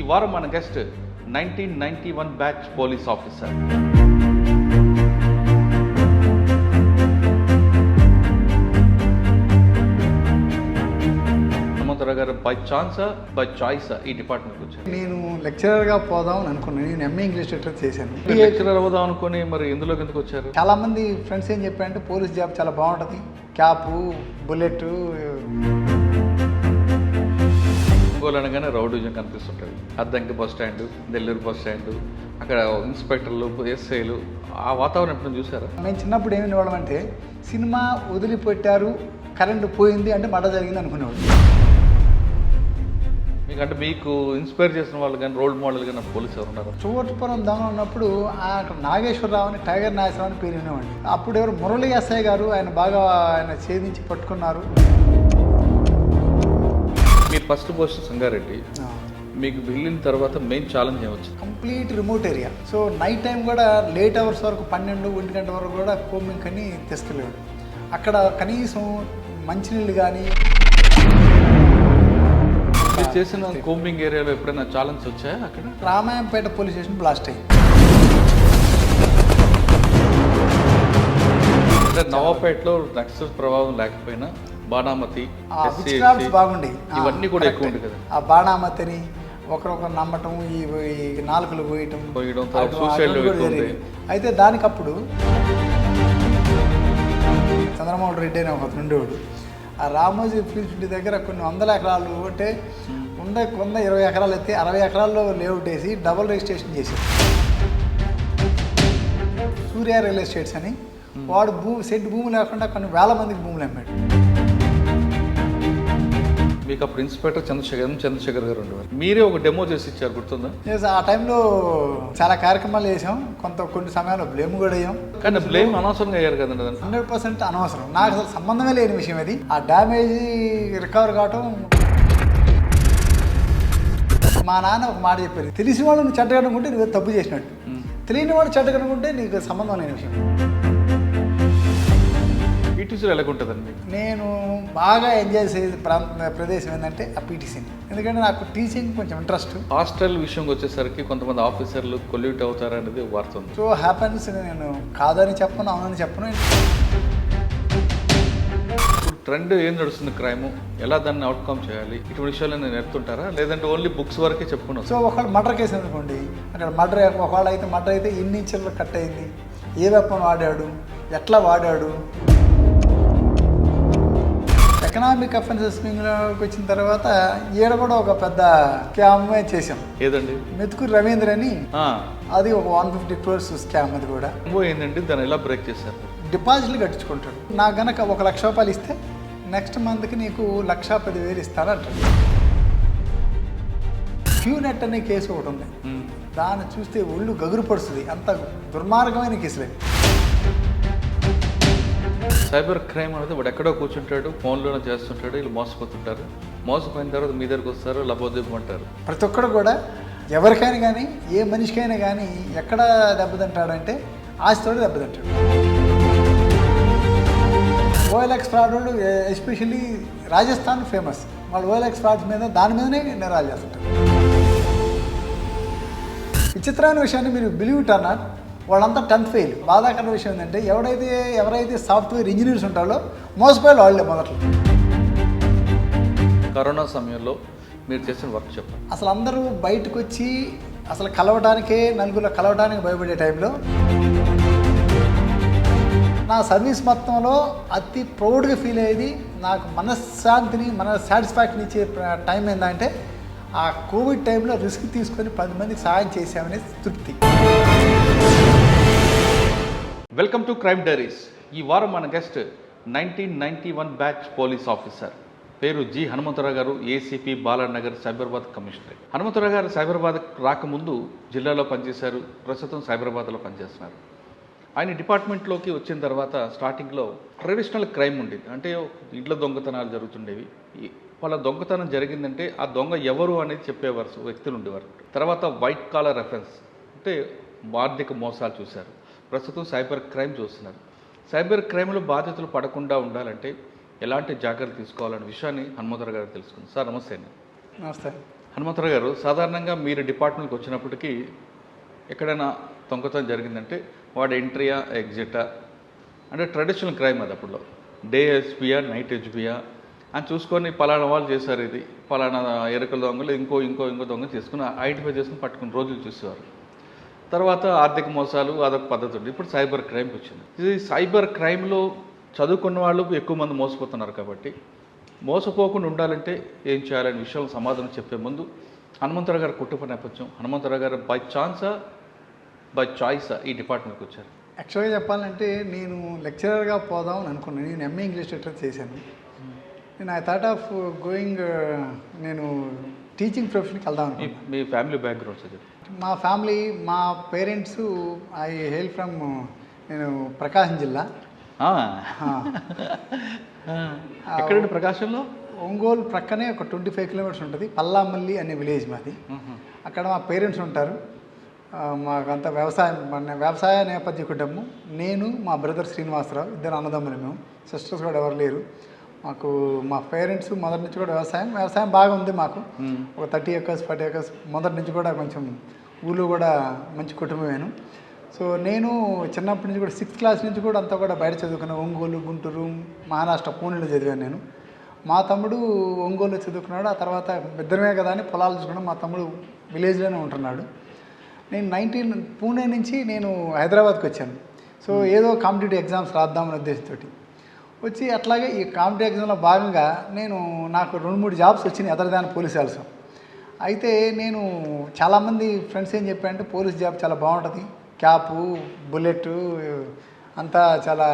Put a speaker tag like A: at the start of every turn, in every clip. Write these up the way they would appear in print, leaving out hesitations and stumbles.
A: వారం మన guest 1991 batch police officer. Hanumantharao గారు బై ఛాన్సా బై చాయిసా ఈ డిపార్ట్మెంట్కి వచ్చారు?
B: నేను లెక్చరర్గా పోదాం అని అనుకున్నాను. నేను ఎంఏ ఇంగ్లీష్ లిటరేచర్ చేశాను.
A: లెక్చరర్ అవుదాం అనుకుని మరి ఎందులోకి ఎందుకు వచ్చారు?
B: చాలా మంది ఫ్రెండ్స్ ఏం చెప్పారంటే పోలీస్ జాబ్ చాలా బాగుంటుంది, క్యాపు, బుల్లెట్.
A: ఒంగోలు అనగానే రౌడీజం కనిపిస్తుంటుంది. Addanki bus stand, Nellore bus stand, అక్కడ ఇన్స్పెక్టర్లు, ఎస్ఐలు, ఆ వాతావరణం ఎప్పుడు చూసారా?
B: మేము చిన్నప్పుడు ఏమి వాళ్ళం అంటే సినిమా వదిలిపెట్టారు, కరెంటు పోయింది అంటే మడ జరిగింది అనుకునేవాడు.
A: మీకు ఇన్స్పైర్ చేసిన వాళ్ళు కానీ రోల్ మోడల్ కానీ పోలీసు ఎవరు ఉన్నారు?
B: చోటుపురం దొంగ ఉన్నప్పుడు అక్కడ నాగేశ్వరరావు అని, టైగర్ నాగేశ్వరరావు అని పేరు వినేవాడిని. అప్పుడు ఎవరు మురళి ఎస్ఐ గారు, ఆయన ఛేదించి పట్టుకున్నారు.
A: మీరు ఫస్ట్ పోస్ట్ సంగారెడ్డి, మీకు వెళ్ళిన తర్వాత మెయిన్ ఛాలెంజ్ ఏమొచ్చు?
B: Complete remote area. So night time కూడా లేట్ అవర్స్ వరకు 12-1 గంట వరకు కూడా కోమింగ్ అని తెస్తలేడు. అక్కడ కనీసం మంచినీళ్ళు కానీ.
A: మీరు చేసిన కోంబింగ్ ఏరియాలో ఎప్పుడైనా ఛాలెంజ్ వచ్చాయా? అక్కడ
B: రామాయంపేట పోలీస్ స్టేషన్ బ్లాస్ట్ అయ్యింది.
A: అంటే నవాపేటలో నక్సల్ ప్రభావం లేకపోయినా బాణామతి,
B: బాగుండే
A: ఇవన్నీ కూడా ఎక్కువ ఉంది కదా.
B: ఆ బాణామతిని ఒకరొకరు నమ్మటం, ఈ నాలుకలు పోయటం, అయితే దానికప్పుడు చంద్రమోహన్ రెడ్డి అని ఒక ఉండేవాడు. ఆ రామోజీ ఫిలిం సిటీ దగ్గర కొన్ని 100 ఎకరాలు అంటే 120 ఎకరాలు అయితే 60 ఎకరాల్లో లేఅవుట్ వేసి డబుల్ రిజిస్ట్రేషన్ చేశారు. సూర్య రియల్ ఎస్టేట్స్ అని. వాడు సెట్ భూమి లేకుండా కొన్ని వేల మందికి భూములు అమ్మాడు.
A: మీకు అప్పుడు ఇన్స్పెక్టర్ చంద్రశేఖర్ గారు ఉండేవారు. మీరే ఒక డెమో చేసి ఇచ్చారు, గుర్తుందా?
B: ఆ టైంలో చాలా కార్యక్రమాలు చేసాం, కొన్ని సమయాల్లో బ్లేమ్ కూడా అయ్యాం.
A: కానీ బ్లేమ్ అనవసరంగా అయ్యారు కదండి.
B: 100% అనవసరం. నాకు అసలు సంబంధమే లేని విషయం అది. ఆ డ్యామేజ్ రికవర్ కావటం. మా నాన్న ఒక మాట చెప్పారు, తెలిసిన వాళ్ళు నువ్వు చెడ్డగనుకుంటే నువ్వు తప్పు చేసినట్టు, తెలియని వాడు చెడ్డగనుకుంటే నీకు సంబంధం లేని విషయం.
A: పీటీసీలో ఎలాగుంటుందండి?
B: నేను బాగా ఎంజాయ్ చేసే ప్రదేశం ఏంటంటే ఆ పీటీసీని. ఎందుకంటే నాకు టీచింగ్ కొంచెం ఇంట్రెస్ట్.
A: హాస్టల్ విషయంకి వచ్చేసరికి కొంతమంది ఆఫీసర్లు కొల్యూట్ అవుతారనేది వార్త ఉంది.
B: So happens. నేను కాదని చెప్పను, అవునని చెప్పను.
A: ఇప్పుడు ట్రెండ్ ఏం నడుస్తుంది క్రైమ్, ఎలా దాన్ని అవుట్కమ్ చేయాలి, ఇటువంటి విషయాలు నేను నేర్పుతుంటారా లేదంటే ఓన్లీ బుక్స్ వరకే చెప్పుకున్నాను?
B: సో ఒకళ్ళు మర్డర్ కేసు అనుకోండి, అక్కడ ఒకవేళ అయితే మర్డర్ అయితే ఎన్ని ఇంచులు కట్ అయింది, ఏ వెపన్ వాడాడు, ఎట్లా వాడాడు. ఎకనామిక్ అఫెన్సెస్ వింగ్లోకి వచ్చిన తర్వాత ఈడ కూడా ఒక పెద్ద స్కామ్ చేసాం.
A: ఏదండి?
B: మెతుకూరు రవీంద్ర అని. అది ఒక 150 crores స్కామ్. అది కూడా
A: ఏంటంటే దాన్ని ఎలా బ్రేక్ చేశారు?
B: డిపాజిట్లు కట్టించుకుంటాడు. నాకు గనక 1 లక్ష రూపాయలు ఇస్తే నెక్స్ట్ మంత్కి నీకు 1,10,000 ఇస్తాను అంటాడు. క్యూనెట్ అనే కేసు ఒకటి ఉంది. దాన్ని చూస్తే ఒళ్ళు గగురు పడుతుంది. అంత దుర్మార్గమైన కేసులే.
A: సైబర్ క్రైమ్ అనేది వాడు ఎక్కడో కూర్చుంటాడు, ఫోన్లోనే చేస్తుంటాడు, వీళ్ళు మోసపోతుంటారు. మోసపోయిన తర్వాత మీ దగ్గరకు వస్తారు, లబోదివ్వమంటారు.
B: ప్రతి ఒక్కడు కూడా ఎవరికైనా కానీ, ఏ మనిషికైనా కానీ ఎక్కడ దెబ్బతింటాడంటే ఆస్తితోడు దెబ్బతింటాడు. OLX ఫ్రాడ్ వాళ్ళు ఎస్పెషల్లీ రాజస్థాన్ ఫేమస్. వాళ్ళు OLX ఫ్రాడ్స్ మీద దాని మీదనే నేరాలు చేస్తుంటారు. విచిత్రమైన విషయాన్ని మీరు బిలీవ్ ఇట్ ఆర్ నాట్, వాళ్ళంతా 10th ఫెయిల్. బాధాకరమైన విషయం ఏంటంటే ఎవరైతే సాఫ్ట్వేర్ ఇంజనీర్స్ ఉంటారో మోసపోయారు వాళ్ళే మొదట్లో.
A: కరోనా సమయంలో మీరు చేసిన వర్క్ చెప్పండి.
B: అసలు అందరూ బయటకు వచ్చి అసలు నలుగురు కలవడానికి భయపడే టైంలో నా సర్వీస్ మొత్తంలో అతి ప్రౌడ్గా ఫీల్ అయ్యేది, నాకు సాటిస్ఫాక్షన్ ఇచ్చే టైం ఏంటంటే ఆ కోవిడ్ టైంలో రిస్క్ తీసుకొని 10 మందికి సహాయం చేసామనే తృప్తి.
A: Welcome to crime diaries. ఈ వారం మన గెస్ట్ 1991 బ్యాచ్ పోలీస్ ఆఫీసర్, పేరు జి హనుమంతరావు గారు, ఏసీపీ బాలానగర్ సైబరాబాద్ కమిషనర్. హనుమంతరావు గారు సైబరాబాద్ రాకముందు జిల్లాలో పనిచేశారు, ప్రస్తుతం సైబరాబాద్లో పనిచేస్తున్నారు. ఆయన డిపార్ట్మెంట్లోకి వచ్చిన తర్వాత స్టార్టింగ్లో ట్రెడిషనల్ క్రైమ్ ఉండేది. అంటే ఇంట్లో దొంగతనాలు జరుగుతుండేవి. వాళ్ళ దొంగతనం జరిగిందంటే ఆ దొంగ ఎవరు అనేది చెప్పేవారు వ్యక్తులు ఉండేవారు. తర్వాత వైట్ కాలర్ అఫెన్స్ అంటే ఆర్థిక మోసాలు చూశారు. ప్రస్తుతం సైబర్ క్రైమ్ చూస్తున్నారు. సైబర్ క్రైమ్లో బాధితులు పడకుండా ఉండాలంటే ఎలాంటి జాగ్రత్తలు తీసుకోవాలనే విషయాన్ని హనుమంతరావు గారు తెలుసుకుంది. సార్ నమస్తే అండి.
B: నమస్తే.
A: హనుమంతరావు గారు, సాధారణంగా మీరు డిపార్ట్మెంట్కి వచ్చినప్పటికీ ఎక్కడైనా దొంగతనం జరిగిందంటే వాడు ఎంట్రీయా ఎగ్జిటా అంటే ట్రెడిషనల్ క్రైమ్ అది అప్పుడులో. డే హెచ్పియా నైట్ హెచ్పియా అని చూసుకొని పలానా వాళ్ళు చేశారు, ఇది పలానా ఎరుకల దొంగలు ఇంకో దొంగ చేసుకుని ఐడెంటిఫై చేసుకుని పట్టుకుని రోజులు చూసేవారు. తర్వాత ఆర్థిక మోసాలు అదొక పద్ధతి ఉంది. ఇప్పుడు సైబర్ క్రైమ్కి వచ్చింది. ఇది సైబర్ క్రైమ్లో చదువుకున్న వాళ్ళు ఎక్కువ మంది మోసపోతున్నారు. కాబట్టి మోసపోకుండా ఉండాలంటే ఏం చేయాలనే విషయం సమాధానం చెప్పే ముందు హనుమంతరావు గారి కుటుంబ నేపథ్యం, హనుమంతరావు గారు బై ఛాన్సా బై చాయిసా ఈ డిపార్ట్మెంట్కి వచ్చారు?
B: యాక్చువల్గా చెప్పాలంటే నేను లెక్చరర్గా పోదాం అని అనుకున్నాను. నేను ఎంఏ ఇంగ్లీష్ లిటరేచర్ చేశాను. నేను ఐ థాట్ ఆఫ్ గోయింగ్ నేను టీచింగ్ ప్రొఫెషన్కి వెళ్దాం అనుకున్నాను.
A: మీ ఫ్యామిలీ బ్యాక్గ్రౌండ్ సార్?
B: మా ఫ్యామిలీ, మా పేరెంట్స్ ఐ హెయిల్ ఫ్రమ్ నేను ప్రకాశం జిల్లా.
A: ఎక్కడండి ప్రకాశంలో?
B: ఒంగోలు ప్రక్కనే ఒక 25 కిలోమీటర్స్ ఉంటుంది. పల్లామల్లి అనే విలేజ్ మాది. అక్కడ మా పేరెంట్స్ ఉంటారు. మాకంతా వ్యవసాయ నేపథ్య కుటుంబం. నేను, మా బ్రదర్ శ్రీనివాసరావు, ఇద్దరు అన్నదమ్ములు. మేము సిస్టర్స్ కూడా ఎవరు లేరు మాకు. మా పేరెంట్స్ మొదటి నుంచి కూడా వ్యవసాయం బాగా ఉంది మాకు. ఒక 30 acres 40 acres మొదటి నుంచి కూడా కొంచెం ఊళ్ళో కూడా మంచి కుటుంబమేను. సో నేను చిన్నప్పటి నుంచి కూడా 6th క్లాస్ నుంచి కూడా అంతా కూడా బయట చదువుకున్నాను. ఒంగోలు, గుంటూరు, మహారాష్ట్ర, పూణేలో చదివాను నేను. మా తమ్ముడు ఒంగోలులో చదువుకున్నాడు. ఆ తర్వాత ఇద్దరమే కదా అని పొలాలు చూసుకున్నాడు. మా తమ్ముడు విలేజ్లోనే ఉంటున్నాడు. నేను పూణే నుంచి నేను హైదరాబాద్కి వచ్చాను. సో ఏదో కాంపిటేటివ్ ఎగ్జామ్స్ రాద్దామనే ఉద్దేశంతో వచ్చి అట్లాగే ఈ కాంపిటేటివ్ ఎగ్జామ్లో భాగంగా నాకు 2-3 జాబ్స్ వచ్చినాయి అదర్ దాన్ పోలీస్ ఆల్సో. అయితే నేను చాలామంది ఫ్రెండ్స్ ఏం చెప్పారంటే పోలీస్ జాబ్ చాలా బాగుంటుంది, క్యాపు, బుల్లెట్ అంతా చాలా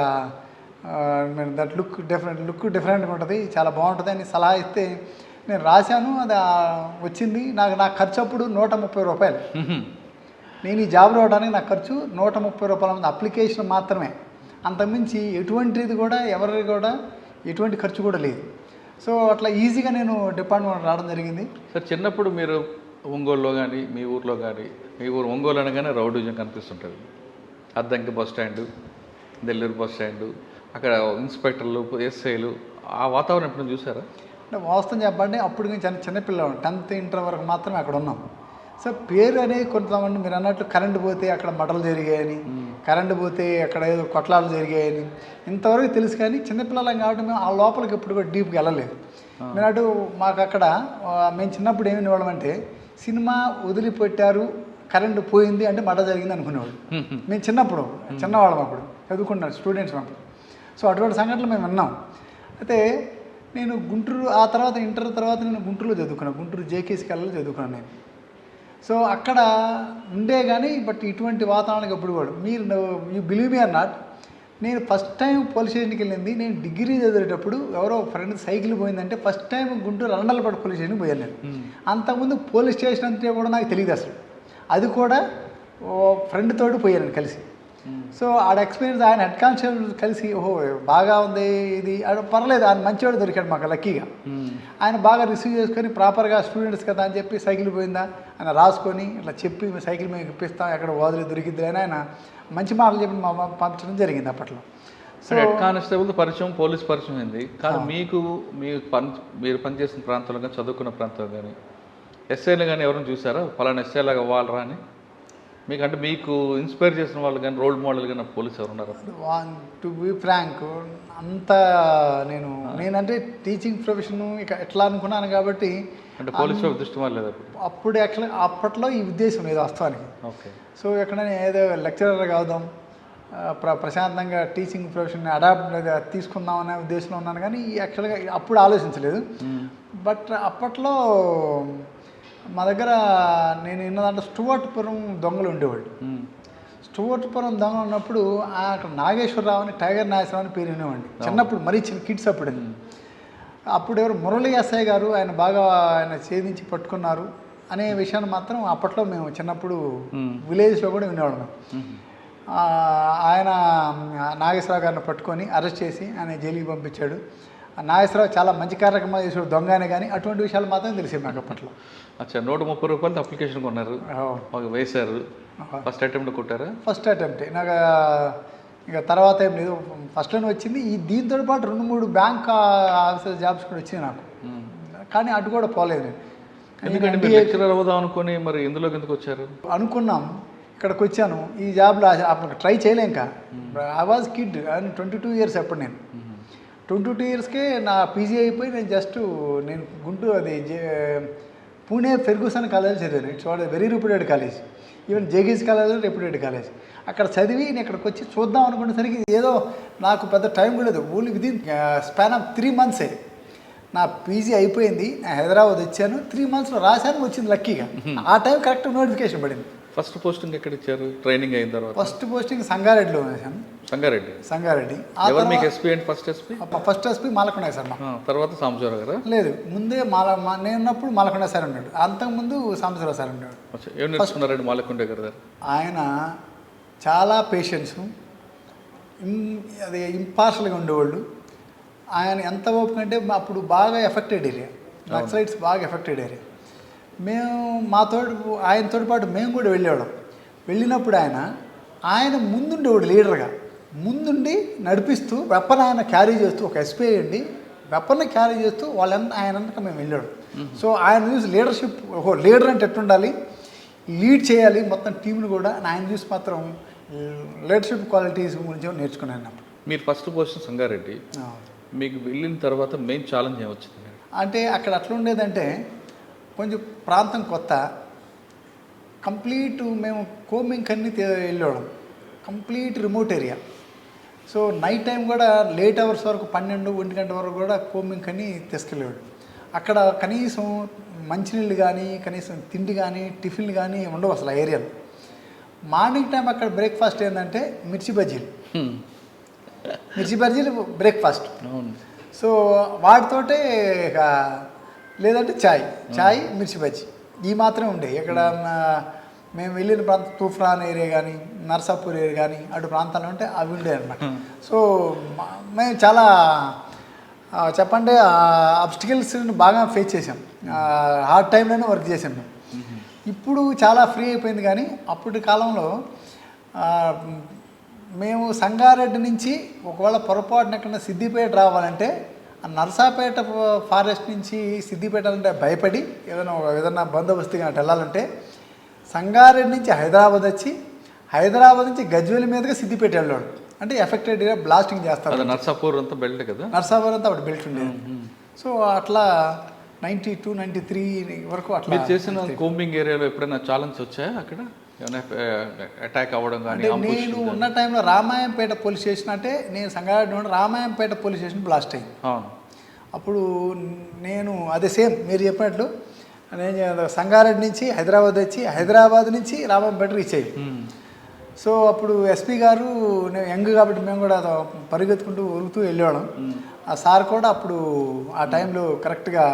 B: దట్ లుక్ డిఫరెంట్గా ఉంటుంది, చాలా బాగుంటుంది అని సలహా ఇస్తే నేను రాశాను. అది వచ్చింది. నా ఖర్చు అప్పుడు 130 రూపాయలు. నేను ఈ జాబ్ రావడానికి నా ఖర్చు 130 రూపాయల అప్లికేషన్ మాత్రమే. అంతకుమించి ఎటువంటిది కూడా ఎవరికి కూడా ఎటువంటి ఖర్చు కూడా లేదు. సో అట్లా ఈజీగా నేను డిపార్ట్మెంట్ రావడం జరిగింది.
A: సార్, చిన్నప్పుడు మీరు ఒంగోలులో కానీ మీ ఊర్లో కానీ, మీ ఊరు ఒంగోలు అనగానే రౌడీజం కనిపిస్తుంటుంది. Addanki bus stand, Nellore bus stand, అక్కడ ఇన్స్పెక్టర్లు, ఎస్ఐలు, ఆ వాతావరణం ఎప్పుడు చూసారా?
B: అంటే వాస్తవం చెప్పండి, అప్పుడు నేను చిన్నపిల్లవాడు. 10th ఇంటర్ వరకు మాత్రమే అక్కడ ఉన్నాం. సో పేరు అనేది కొంతమంది మీరు అన్నట్లు కరెంటు పోతే అక్కడ మటలు జరిగాయని, కరెంటు పోతే అక్కడ ఏదో కొట్లాలు జరిగాయని ఇంతవరకు తెలుసు. కానీ చిన్నపిల్లలం కాబట్టి మేము ఆ లోపలికి ఎప్పుడు కూడా డీప్గా వెళ్ళలేదు. మీరు అటు మాకు అక్కడ మేము చిన్నప్పుడు ఏమి ఇవ్వడమంటే సినిమా వదిలిపెట్టారు, కరెంటు పోయింది అంటే మట జరిగింది అనుకునేవాళ్ళు. మేము చిన్నవాళ్ళం అప్పుడు చదువుకున్నాను, స్టూడెంట్స్ అప్పుడు. సో అటువంటి సంఘటనలు మేము విన్నాం. అయితే నేను గుంటూరు, ఆ తర్వాత ఇంటర్ తర్వాత నేను గుంటూరులో చదువుకున్నాను. గుంటూరు జేకేసీ కాలేజీలో చదువుకున్నాను నేను. సో అక్కడ ఉండే కానీ బట్ ఇటువంటి వాతావరణానికి ఎప్పుడు కూడా you believe me or not, నేను ఫస్ట్ టైం పోలీస్ స్టేషన్కి వెళ్ళింది నేను డిగ్రీ చదివేటప్పుడు. ఎవరో ఫ్రెండ్ సైకిల్ పోయిందంటే first time Guntur Randalapadu police స్టేషన్కి పోయాను నేను. అంతకుముందు పోలీస్ స్టేషన్ అంటే కూడా నాకు తెలియదు అసలు. అది కూడా ఫ్రెండ్ తోటి పోయాను కలిసి. సో ఆడ ఎక్స్పీరియన్స్, ఆయన హెడ్ కానిస్టేబుల్ కలిసి ఓహో బాగా ఉంది ఇది పర్లేదు, ఆయన మంచివాడు దొరికాడు మాకు లక్కీగా. ఆయన బాగా రిసీవ్ చేసుకొని ప్రాపర్గా స్టూడెంట్స్ కదా అని చెప్పి సైకిల్ పోయిందా ఆయన రాసుకొని ఇట్లా చెప్పి సైకిల్ మేము ఇప్పిస్తాం, ఎక్కడ వదిలి దొరికిద్ది అని ఆయన మంచి మాటలు చెప్పి పంపించడం జరిగింది అప్పట్లో.
A: సో హెడ్ కానిస్టేబుల్ పరిచయం, పోలీస్ పరిచయం అయింది. కానీ మీరు పనిచేసిన ప్రాంతంలో కానీ చదువుకున్న ప్రాంతంలో కానీ ఎస్ఐలు కానీ ఎవరైనా చూసారా ఫలానా ఎస్ఐ లాగా వాళ్ళరా అని? మీకంటే మీకు ఇన్స్పైర్ చేసిన వాళ్ళు కానీ రోల్ మోడల్ కానీ పోలీస్ ఎవరు ఉన్నారు?
B: టు బీ ఫ్రాంక్ అంత నేనంటే టీచింగ్ ప్రొఫెషన్ ఇక ఎట్లా అనుకున్నాను కాబట్టి
A: అంటే పోలీస్ దృష్టి లేదు
B: అప్పుడు. యాక్చువల్గా అప్పట్లో ఈ ఉద్దేశం లేదు వాస్తవానికి.
A: ఓకే.
B: సో ఎక్కడైనా ఏదో లెక్చరర్ అవుదాం, ప్రశాంతంగా టీచింగ్ ప్రొఫెషన్ అడాప్ట్ తీసుకుందాం అనే ఉద్దేశంలో ఉన్నాను. కానీ యాక్చువల్గా అప్పుడు ఆలోచించలేదు. బట్ అప్పట్లో మా దగ్గర నేను విన్నదంటే స్టువర్ట్పురం దొంగలు ఉండేవాళ్ళు. స్టువర్ట్పురం దొంగ ఉన్నప్పుడు అక్కడ నాగేశ్వరరావు అని, టైగర్ నాగేశ్వరరావు అని పేరు వినేవాడిని చిన్నప్పుడు, మరీ చిన్న కిడ్స్ అప్పుడు ఎవరు మురళి ఎస్ఐ గారు ఆయన ఛేదించి పట్టుకున్నారు అనే విషయాన్ని మాత్రం అప్పట్లో మేము చిన్నప్పుడు విలేజ్లో కూడా వినేవాళ్ళం. ఆయన నాగేశ్వరరావు గారిని పట్టుకొని అరెస్ట్ చేసి ఆయన జైలుకి పంపించాడు. నాగేశ్వరరావు చాలా మంచి కార్యక్రమాలు చేసాడు దొంగనే, కానీ అటువంటి విషయాలు మాత్రం తెలిసేది మాకు అప్పట్లో.
A: అచ్చా, 130 రూపాయలతో అప్లికేషన్ కొన్నారు, వేశారు. ఫస్ట్ అటెంప్ట్ కొట్టారా?
B: ఫస్ట్ అటెంప్టే. నాకు ఇక తర్వాత ఏం లేదు, ఫస్ట్లోనే వచ్చింది. దీంతో పాటు 2-3 బ్యాంక్ ఆఫీసర్ జాబ్స్ కూడా వచ్చినాయి నాకు. కానీ అటు కూడా పోలేదు నేను.
A: ఎందుకంటే మీరు లెక్చరర్ అవుదాం అనుకుని మరి ఇందులోకి ఎందుకు వచ్చారు?
B: అనుకున్నాం, ఇక్కడికి వచ్చాను. ఈ జాబ్లో అప్పుడు ట్రై చేయలేం ఇంకా. I was kid and 22 years అప్పుడు నేను 22 ఇయర్స్కే నా పీజీ అయిపోయి నేను గుంటూరు పూణే ఫెర్గూసన్ కాలేజ్ చదివాను. It's what very reputed college. Even జేగీస్ కాలేజ్ రెప్యూటెడ్ కాలేజ్. అక్కడ చదివి నేను ఇక్కడికి వచ్చి చూద్దాం అనుకునేసరికి ఏదో నాకు పెద్ద టైం కూడా లేదు. ఓన్లీ విదిన్ స్పాన్ ఆఫ్ 3 మంత్సే నా పీజీ అయిపోయింది. నేను హైదరాబాద్ వచ్చాను, 3 మంత్స్లో రాశాను, వచ్చింది లక్కీగా. ఆ టైం కరెక్ట్ నోటిఫికేషన్ పడింది.
A: ఫస్ట్ పోస్టింగ్ ఎక్కడ ఇచ్చారు ట్రైనింగ్ అయిన తర్వాత?
B: ఫస్ట్ పోస్టింగ్ సంగారెడ్డిలో వేసాను. సంగారెడ్డి.
A: ఎవరు మీకు SP and first SP?
B: First SP Malakonda sir.
A: తర్వాత సాంబశివరావు గారా?
B: లేదు, ముందే నేను ఉన్నప్పుడు మాలకొండ సార్ ఉన్నాడు, అంతకుముందు సాంబశివరావు సార్ ఉన్నాడు.
A: ఏం నేర్చుకున్నారండి మాలకొండ గారు?
B: ఆయన చాలా పేషెన్స్, అది ఇంపార్షల్గా ఉండేవాళ్ళు. ఆయన ఎంత ఓపిక అంటే అప్పుడు బాగా ఎఫెక్టెడ్ ఏరియా, నక్సలైట్స్ బాగా ఎఫెక్టెడ్ ఏరియా. మేము ఆయనతో పాటు మేము కూడా వెళ్ళేవాళ్ళం. వెళ్ళినప్పుడు ఆయన ముందుండేవాడు లీడర్గా, ముందుండి నడిపిస్తూ వెపన్ ఆయన క్యారీ చేస్తూ, ఒక ఎస్పీ అయ్యండి వెపన్ని క్యారీ చేస్తూ ఆయన అంతా మేము వెళ్ళాడు. సో ఆయన చూసి లీడర్షిప్, ఒక లీడర్ అంటే ఎట్టుండాలి, లీడ్ చేయాలి మొత్తం టీంని కూడా. ఆయన చూసి మాత్రం లీడర్షిప్ క్వాలిటీస్ గురించి నేర్చుకున్నాను.
A: మీరు ఫస్ట్ పొజిషన్ సంగారెడ్డి, మీకు వెళ్ళిన తర్వాత మెయిన్ ఛాలెంజ్ ఏమొచ్చింది?
B: అంటే అక్కడ అట్లా ఉండేదంటే కొంచెం ప్రాంతం కొత్త, కంప్లీట్ మేము కోమింగ్ అన్ని వెళ్ళేవాళ్ళం, complete remote area. So night time కూడా లేట్ అవర్స్ వరకు 12-1 గంట వరకు కూడా కోమింగ్ అని తీసుకెళ్ళేవాడు. అక్కడ కనీసం మంచినీళ్ళు కానీ, కనీసం తిండి కానీ, టిఫిన్లు కానీ ఉండవు అసలు ఆ ఏరియాలో. మార్నింగ్ టైం అక్కడ బ్రేక్ఫాస్ట్ ఏంటంటే మిర్చి బజ్జీలు బ్రేక్ఫాస్ట్. సో వాటితోటే లేదంటే చాయ్ మిర్చి బజ్జీ ఈ మాత్రమే ఉండేవి. ఇక్కడ మేము వెళ్ళిన ప్రాంతం తూఫాన్ ఏరియా కానీ, నర్సాపూర్ ఏరియా కానీ అటు ప్రాంతాలు ఉంటే అవి ఉండేవి అనమాట. సో మేము చాలా చెప్పండి అబ్స్టికల్స్ని బాగా ఫేస్ చేసాం, హార్డ్ టైంలోనే వర్క్ చేసాం మేము. ఇప్పుడు చాలా ఫ్రీ అయిపోయింది. కానీ అప్పటి కాలంలో మేము సంగారెడ్డి నుంచి ఒకవేళ పొరపాటున ఎక్కడ సిద్దిపేట రావాలంటే నర్సాపేట ఫారెస్ట్ నుంచి సిద్దిపేట అంటే భయపడి ఏదైనా బందోబస్తుగా వెళ్ళాలంటే సంగారెడ్డి నుంచి హైదరాబాద్ వచ్చి, హైదరాబాద్ నుంచి గజ్వేల్ మీదుగా సిద్దిపేట వెళ్ళాడు. అంటే ఎఫెక్టెడ్ ఏరియా బ్లాస్టింగ్ చేస్తారు.
A: నర్సాపూర్ అంతా బెల్ట్ కదా,
B: నర్సాపూర్ అంతా అప్పుడు బెల్ట్ ఉండేది. సో అట్లా 92-93 వరకు అట్లా
A: చేసిన కోంబింగ్ ఏరియాలో ఎప్పుడైనా ఛాలెంజ్ వచ్చాయా? అక్కడ అటాక్ అవ్వడం కానీ?
B: నేను ఉన్న టైంలో రామాయంపేట పోలీస్ స్టేషన్, అంటే నేను సంగారెడ్డి నుండి రామాయంపేట పోలీస్ స్టేషన్ బ్లాస్ట్ అయింది. అప్పుడు నేను అదే సేమ్ మీరు చెప్పినట్లు నేను సంగారెడ్డి నుంచి హైదరాబాద్ వచ్చి, హైదరాబాద్ నుంచి రామాయంపేట రీచ్ అయ్యి. సో అప్పుడు ఎస్పీ గారు, నేను యంగ్ కాబట్టి మేము కూడా పరిగెత్తుకుంటూ ఉరుగుతూ వెళ్ళేవాళ్ళం. ఆ సార్ కూడా అప్పుడు ఆ టైంలో కరెక్ట్గా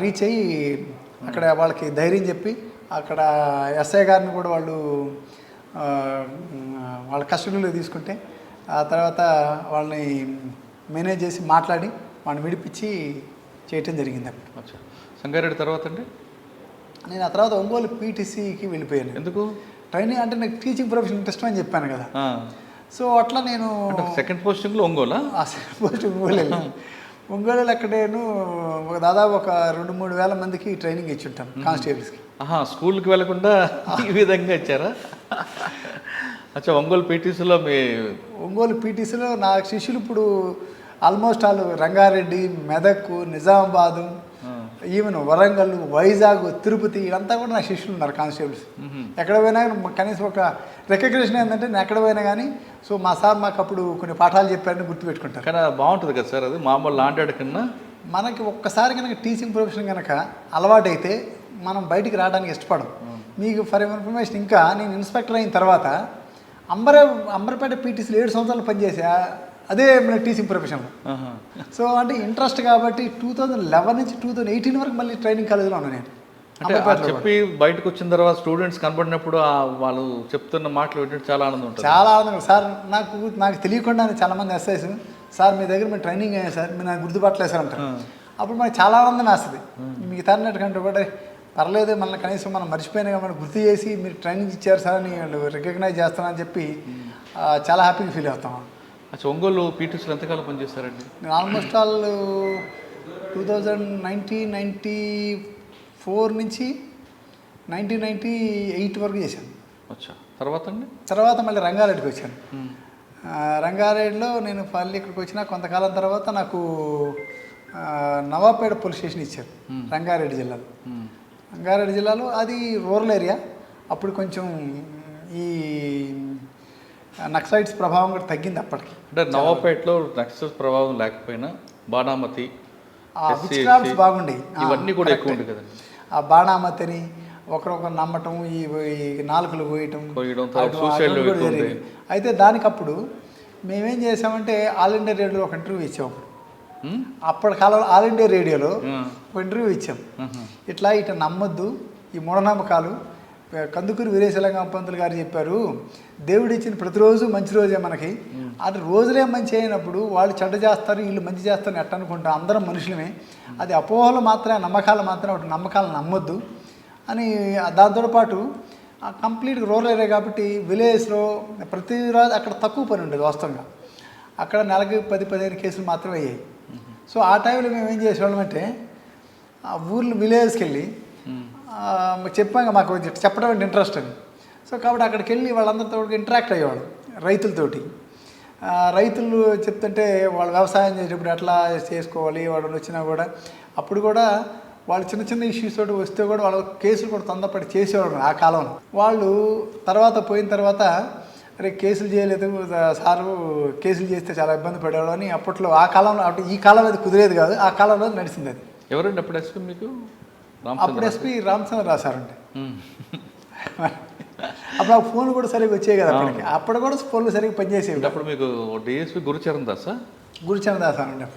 B: రీచ్ అయ్యి అక్కడ వాళ్ళకి ధైర్యం చెప్పి, అక్కడ ఎస్ఐ గారిని కూడా వాళ్ళ కస్టడీలో తీసుకుంటే ఆ తర్వాత వాళ్ళని మేనేజ్ చేసి మాట్లాడి వాళ్ళని విడిపించి చేయటం జరిగింది. అప్పుడు
A: సంగారెడ్డి తర్వాత అండి
B: నేను ఆ తర్వాత ఒంగోలు పీటీసీకి వెళ్ళిపోయాను.
A: ఎందుకు?
B: ట్రైనింగ్ అంటే నాకు టీచింగ్ ప్రొఫెషన్ ఇంట్రెస్ట్ అని చెప్పాను కదా. సో అట్లా నేను
A: సెకండ్ పోస్టింగ్లో ఒంగోలా?
B: సెకండ్ పోస్టింగ్ ఒంగోలు వెళ్ళాను. ఒంగోలు అక్కడ నేను దాదాపు ఒక 2-3 వేల మందికి ట్రైనింగ్ ఇచ్చి ఉంటాను కానిస్టేబుల్స్కి.
A: స్కూల్కి వెళ్ళకుండా ఈ విధంగా ఇచ్చారా? అచ్చా, ఒంగోలు
B: పీటీసీలో నా శిష్యులు ఇప్పుడు ఆల్మోస్ట్ వాళ్ళు రంగారెడ్డి, మెదక్, నిజామాబాదు, ఈవెన్ వరంగల్, వైజాగ్, తిరుపతి ఇదంతా కూడా నా శిష్యులు ఉన్నారు కానిస్టేబుల్స్. ఎక్కడ పోయినా కనీసం ఒక రికగ్నిషన్ ఏంటంటే నేను ఎక్కడ పోయినా కానీ సో మా సార్ మాకు అప్పుడు కొన్ని పాఠాలు చెప్పారని గుర్తుపెట్టుకుంటారు.
A: కానీ బాగుంటుంది కదా సార్, అది మామూలు లాంటి కన్నా
B: మనకి ఒక్కసారి కనుక టీచింగ్ ప్రొఫెషన్ కనుక అలవాటైతే మనం బయటికి రావడానికి ఇష్టపడం. మీకు ఫర్ ఇన్ఫర్మేషన్, ఇంకా నేను ఇన్స్పెక్టర్ అయిన తర్వాత అంబర్పేట పీటీసీలో 7 సంవత్సరాలు పనిచేసా, అదే మన టీచింగ్ ప్రొఫెషన్లో. సో అంటే ఇంట్రెస్ట్ కాబట్టి 2011 నుంచి 2018 వరకు మళ్ళీ ట్రైనింగ్ కాలేజీలో ఉన్నాను నేను.
A: అంటే చెప్పి బయటకు వచ్చిన తర్వాత స్టూడెంట్స్ కనబడినప్పుడు వాళ్ళు చెప్తున్న మాటలు వింటే చాలా ఆనందం ఉంటుంది.
B: చాలా ఆనందం సార్. నాకు తెలియకుండా చాలామంది ఎస్ఐస్ సార్ మీ దగ్గర మేము ట్రైనింగ్ అయ్యాం సార్, మీరు నాకు గుర్తుపట్టలేదు సార్ అంటారు. అప్పుడు మనకి చాలా ఆనందం వేస్తుంది. మీకు తరినట్టుకంటే కూడా పర్లేదు, మళ్ళీ కనీసం మనం మర్చిపోయినా మనం గుర్తు చేసి మీరు ట్రైనింగ్ ఇచ్చారు సార్ అని వాళ్ళు రికగ్నైజ్ చేస్తానని చెప్పి చాలా హ్యాపీగా ఫీల్ అవుతాం.
A: ఒంగోలు పీటీసీలో ఎంతకాలం పనిచేస్తారండి?
B: నేను ఆల్మోస్ట్ ఆల్ 1994 4 నుంచి 1998 వరకు చేశాను.
A: అచ్చా, తర్వాత అండి?
B: తర్వాత మళ్ళీ రంగారెడ్డికి వచ్చాను. రంగారెడ్డిలో నేను మళ్ళీ ఇక్కడికి వచ్చిన కొంతకాలం తర్వాత నాకు నవాపేట పోలీస్ స్టేషన్ ఇచ్చారు రంగారెడ్డి జిల్లాలో. రంగారెడ్డి జిల్లాలో అది రూరల్ ఏరియా. అప్పుడు కొంచెం ఈ నక్సలైట్స్ ప్రభావం కూడా తగ్గింది అప్పటికి.
A: అంటే నవాపేటలో నక్సల్ ప్రభావం లేకపోయినా బాణామతి,
B: విచ్ బాగుండేవి,
A: ఇవన్నీ కూడా ఎక్కువ ఉంది కదండి.
B: ఆ బాణామతిని ఒకరొకరు నమ్మటం, ఈ నాలుకలు కోయటం జరిగేది. అయితే దానికప్పుడు మేమేం చేసామంటే ఆల్ ఇండియా రేడియోలో ఒక ఇంటర్వ్యూ ఇచ్చాం. అప్పటి కాలంలో ఆల్ ఇండియా రేడియోలో ఒక ఇంటర్వ్యూ ఇచ్చాం. ఇట్లా నమ్మొద్దు, ఈ మూఢనమ్మకాలు. కందుకూరి వీరేశలింగం పంతులు గారు చెప్పారు, దేవుడు ఇచ్చిన ప్రతిరోజు మంచి రోజే మనకి. అది రోజులే మంచి అయినప్పుడు వాళ్ళు చెడ్డ చేస్తారు, వీళ్ళు మంచి చేస్తారని ఎట్ట అనుకుంటాం. అందరం మనుషులమే. అది అపోహలు మాత్రమే, నమ్మకాలు మాత్రమే. ఒకటి నమ్మకాలను నమ్మొద్దు అని. దాంతో పాటు కంప్లీట్గా రూరల్ ఏరియా కాబట్టి విలేజ్లో ప్రతిరోజు అక్కడ తక్కువ పని ఉండేది వాస్తవంగా. అక్కడ నెలకి 10-15 కేసులు మాత్రమే అయ్యాయి. సో ఆ టైంలో మేము ఏం చేసేవాళ్ళం అంటే ఆ ఊర్లో విలేజ్కి వెళ్ళి చెప్పాక మాకు చెప్పడం అంటే ఇంట్రెస్ట్ అని. సో కాబట్టి అక్కడికి వెళ్ళి వాళ్ళందరితో ఇంటరాక్ట్ అయ్యేవాడు రైతులతోటి. రైతులు చెప్తుంటే వాళ్ళు వ్యవసాయం చేసేటప్పుడు ఎట్లా చేసుకోవాలి, వాళ్ళు వచ్చినా కూడా అప్పుడు కూడా వాళ్ళు చిన్న చిన్న ఇష్యూస్ తోటి వస్తే కూడా వాళ్ళు కేసులు కూడా తొందరపడి చేసేవాడు ఆ కాలంలో. వాళ్ళు తర్వాత పోయిన తర్వాత అరే కేసులు చేయలేదు సారు, కేసులు చేస్తే చాలా ఇబ్బంది పడేవాడు అని అప్పట్లో ఆ కాలంలో. అంటే ఈ కాలం అది కుదిరేది కాదు, ఆ కాలంలో నడిచింది అది.
A: ఎవరండి అప్పుడు ఎస్పీ మీకు?
B: అప్పుడు ఎస్పీ రామచంద్ర రాశారండి. అప్పుడు ఆ ఫోన్లు కూడా సరిగ్గా వచ్చాయి కదా అప్పటికి. అప్పుడు కూడా ఫోన్లు సరిగ్గా పనిచేసేవి.
A: అప్పుడు మీకు డిఎస్పీ గురుచరణ్ దాసా?
B: గురుచరణ్ దాస్ అండి.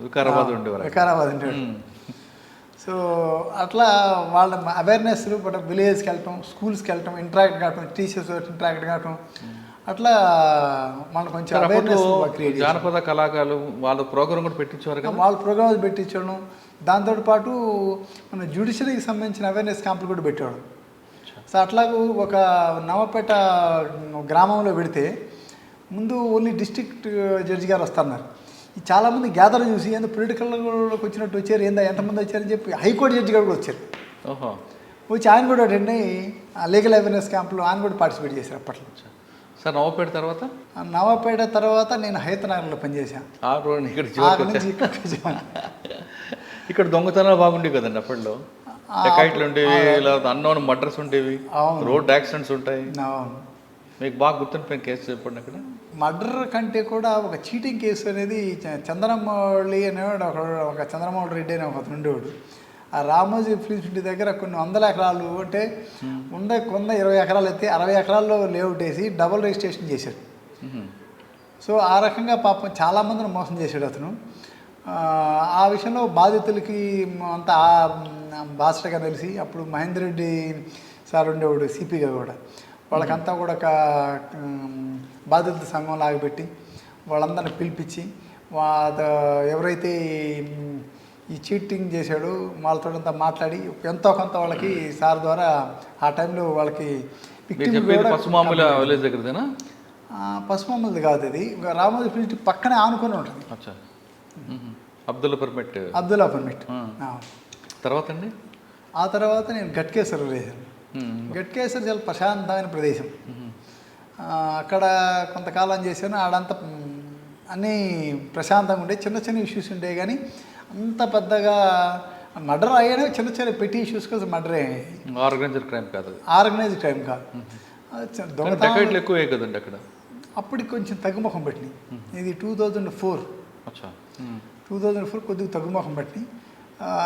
A: వికారాబాద్ ఉండేవారు.
B: వికారాబాద్ ఉండేవారు. సో అట్లా వాళ్ళ అవేర్నెస్లు బట్ విలేజ్కి వెళ్ళటం, స్కూల్స్కి వెళ్ళటం, ఇంటరాక్ట్ కావటం, టీచర్స్ ఇంటరాక్ట్ కావటం, అట్లా మనకు కొంచెం అవేర్నెస్ క్రియేట్.
A: జానపద కళాకారులు వాళ్ళ ప్రోగ్రామ్ కూడా పెట్టించారు కదా.
B: వాళ్ళ ప్రోగ్రామ్స్ పెట్టించడం, దాంతోపాటు మన జ్యుడిషియరీకి సంబంధించిన అవేర్నెస్ క్యాంపులు కూడా పెట్టేవాడు. సో అట్లాగూ ఒక నవపేట గ్రామంలో పెడితే ముందు ఓన్లీ డిస్ట్రిక్ట్ జడ్జి గారు వస్తున్నారు. చాలామంది గ్యాదర్ చూసి ఏందో పొలిటికల్లోకి వచ్చినట్టు వచ్చారు, ఏందా ఎంతమంది వచ్చారని చెప్పి హైకోర్టు జడ్జి గారు కూడా వచ్చారు. వచ్చి ఆయన కూడా అటెండ్ అయ్యి లీగల్ అవేర్నెస్ క్యాంపులో ఆయన కూడా పార్టిసిపేట్ చేశారు అప్పట్లో.
A: సార్ నవాపేట తర్వాత?
B: నవాపేట తర్వాత నేను హైతనగర్లో పనిచేశాను.
A: ఇక్కడ దొంగతనాలు బాగుండేవి కదండి అప్పట్లో. డకాయిట్లు ఉండేవి, లేదా అన్నోన్ మర్డర్స్ ఉండేవి, రోడ్ యాక్సిడెంట్స్ ఉంటాయి. మీకు బాగా గుర్తుండిపోయిన కేసు చెప్పండి. అక్కడ
B: మర్డర్ కంటే కూడా ఒక చీటింగ్ కేసు అనేది చంద్రమౌళి అనేవాడు, ఒక చంద్రమౌళి రెడ్డి అనే ఒక ఉండేవాడు. ఆ రామోజీ ఫిలిప్స్ ఇంటి దగ్గర కొన్ని 100 ఎకరాలు అంటే ఉండే 20 ఎకరాలు అయితే 60 ఎకరాల్లో లేఅవుట్ వేసి డబుల్ రిజిస్ట్రేషన్ చేశాడు. సో ఆ రకంగా పాపం చాలామందిని మోసం చేశాడు అతను. ఆ విషయంలో బాధితులకి అంతా బాసటగా తెలిసి అప్పుడు మహేందర్ రెడ్డి సార్ ఉండేవాడు సిపిగా కూడా. వాళ్ళకంతా కూడా ఒక బాధితుల సంఘం లాగబెట్టి వాళ్ళందరిని పిలిపించి ఎవరైతే ఈ చీటింగ్ చేశాడో వాళ్ళతో అంతా మాట్లాడి ఎంతో కొంత వాళ్ళకి సార్ ద్వారా ఆ టైంలో వాళ్ళకి పసుమమ్మలది కాదు, అది రామోజీ ఫిలిప్స్ పక్కనే ఆనుకొని ఉంటుంది. అబ్దుల్లా పర్మిట్.
A: తర్వాత అండి
B: ఆ తర్వాత నేను గట్కేశ్వరం వేసాను. గట్కేశ్వరం చాలా ప్రశాంతమైన ప్రదేశం. అక్కడ కొంతకాలం చేశాను. ఆడంతా అన్నీ ప్రశాంతంగా ఉండే, చిన్న చిన్న ఇష్యూస్ ఉండేవి కానీ అంత పెద్దగా మర్డర్ అయ్యానే చిన్న చిన్న పెట్టి ఇష్యూస్ కోసం మర్డర్ అయ్యాయి.
A: ఆర్గనైజ్డ్ క్రైమ్ కాదు.
B: ఆర్గనైజ్డ్ క్రైమ్ కాదు.
A: దొంగతనాలు ఎక్కువే కదండి అక్కడ.
B: అప్పటికి కొంచెం తగ్గుముఖం పెట్టినాయి. ఇది 2004. 2004 కొద్దిగా తగ్గుముఖం పట్టి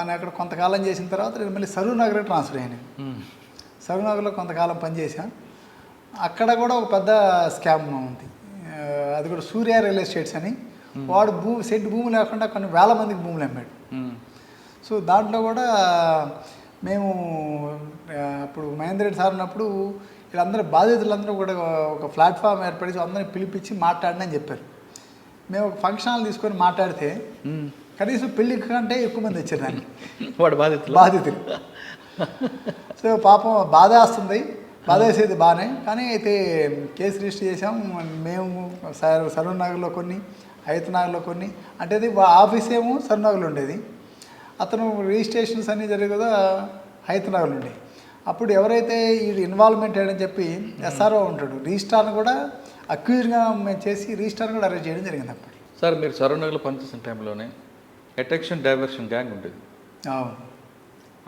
B: నేను అక్కడ కొంతకాలం చేసిన తర్వాత నేను మళ్ళీ సరూర్ నగర్కి ట్రాన్స్ఫర్ అయ్యాను. సరూర్ నగర్లో కొంతకాలం పనిచేశాను. అక్కడ కూడా ఒక పెద్ద స్కామ్ ఉంది. అది కూడా సూర్య రియల్ ఎస్టేట్స్ అని. వాడు సెంటు భూమి లేకుండా కొన్ని వేల మందికి భూములు అమ్మాడు. సో దాంట్లో కూడా మేము అప్పుడు మహేందర్ రెడ్డి సార్ ఉన్నప్పుడు వీళ్ళందరూ బాధితులందరూ కూడా ఒక ప్లాట్ఫామ్ ఏర్పడి అందరినీ పిలిపించి మాట్లాడనని చెప్పారు. మేము ఒక ఫంక్షన్ హాల్ తీసుకొని మాట్లాడితే కనీసం పెళ్లి కంటే ఎక్కువ మంది వచ్చారు దానికి.
A: వాడు
B: బాధితులు. సో పాపం బాధ వస్తుంది, బాధ వేసేది బాగానే. కానీ అయితే కేసు రిజిస్టర్ చేసాం మేము. సరూర్ నగర్లో కొన్ని, హైతనగర్లో కొన్ని. అంటే అది ఆఫీస్ ఏమో సరూర్ నగర్లో ఉండేది, అతను రిజిస్ట్రేషన్స్ అన్నీ జరిగే కదా హైదరాబాద్ నుండి. అప్పుడు ఎవరైతే ఈ ఇన్వాల్వ్మెంట్ అయ్యాడని చెప్పి ఎస్ఆర్ఓ ఉంటాడు, రిజిస్ట్రార్ని కూడా అక్యూజ్గా మేము చేసి రిజిస్ట్రార్ని కూడా అరెస్ట్ చేయడం జరిగింది. అప్పుడు
A: సార్ మీరు సరౌండర్లో పనిచేసిన టైంలోనే అట్రాక్షన్ డైవర్షన్ గ్యాంగ్ ఉండేది.
B: అవును,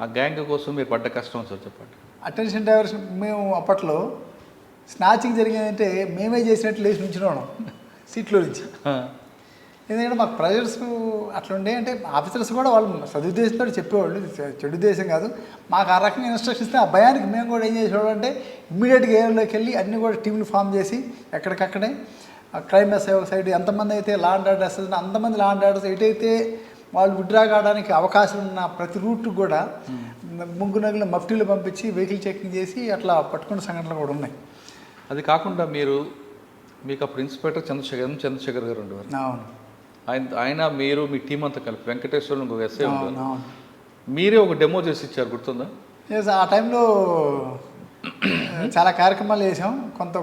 A: ఆ గ్యాంగ్ కోసం మీరు పడ్డ కష్టం సార్ చెప్పండి.
B: అటెన్షన్ డైవర్షన్ మేము అప్పట్లో స్నాచింగ్ జరిగిందంటే మేమే చేసినట్టు లేచి నుంచున్నాం సీట్లో నుంచి. ఎందుకంటే మాకు ప్రెజర్స్ అట్లుండే, అంటే ఆఫీసర్స్ కూడా వాళ్ళు సదుద్దేశంతో చెప్పేవాళ్ళు, చెడు ఉద్దేశం కాదు. మాకు ఆ రకంగా ఇన్స్ట్రక్షన్స్ ఇస్తే ఆ భయానికి మేము కూడా ఏం చేసేవాళ్ళు అంటే ఇమ్మీడియట్గా ఏరియాలోకి వెళ్ళి అన్నీ కూడా టీంలు ఫామ్ చేసి ఎక్కడికక్కడే క్రైమ్ ఎస్ఐ ఒక సైడ్ ఎంతమంది అయితే లా అండ్ ఆర్డర్ ఎస్ఐ అంతమంది లా అండ్ ఆర్డర్స్ ఎటైతే వాళ్ళు విత్డ్రా కావడానికి అవకాశం ఉన్న ప్రతి రూట్కి కూడా ముగ్గురు నగులు మఫ్టీలు పంపించి వెహికల్ చెకింగ్ చేసి అట్లా పట్టుకున్న సంఘటనలు కూడా ఉన్నాయి.
A: అది కాకుండా మీకు అప్పుడు ఇన్స్పెక్టర్ చంద్రశేఖర్ గారు ఉండేవారు.
B: అవును,
A: ఆయన మీరు మీ టీం అంతా కలిపి వెంకటేశ్వర్లు ఇంకొక ఎస్ఐ ఉండేవారు. మీరే ఒక డెమో చేసి ఇచ్చారు, గుర్తుందా?
B: ఆ టైంలో చాలా కార్యక్రమాలు చేసాం,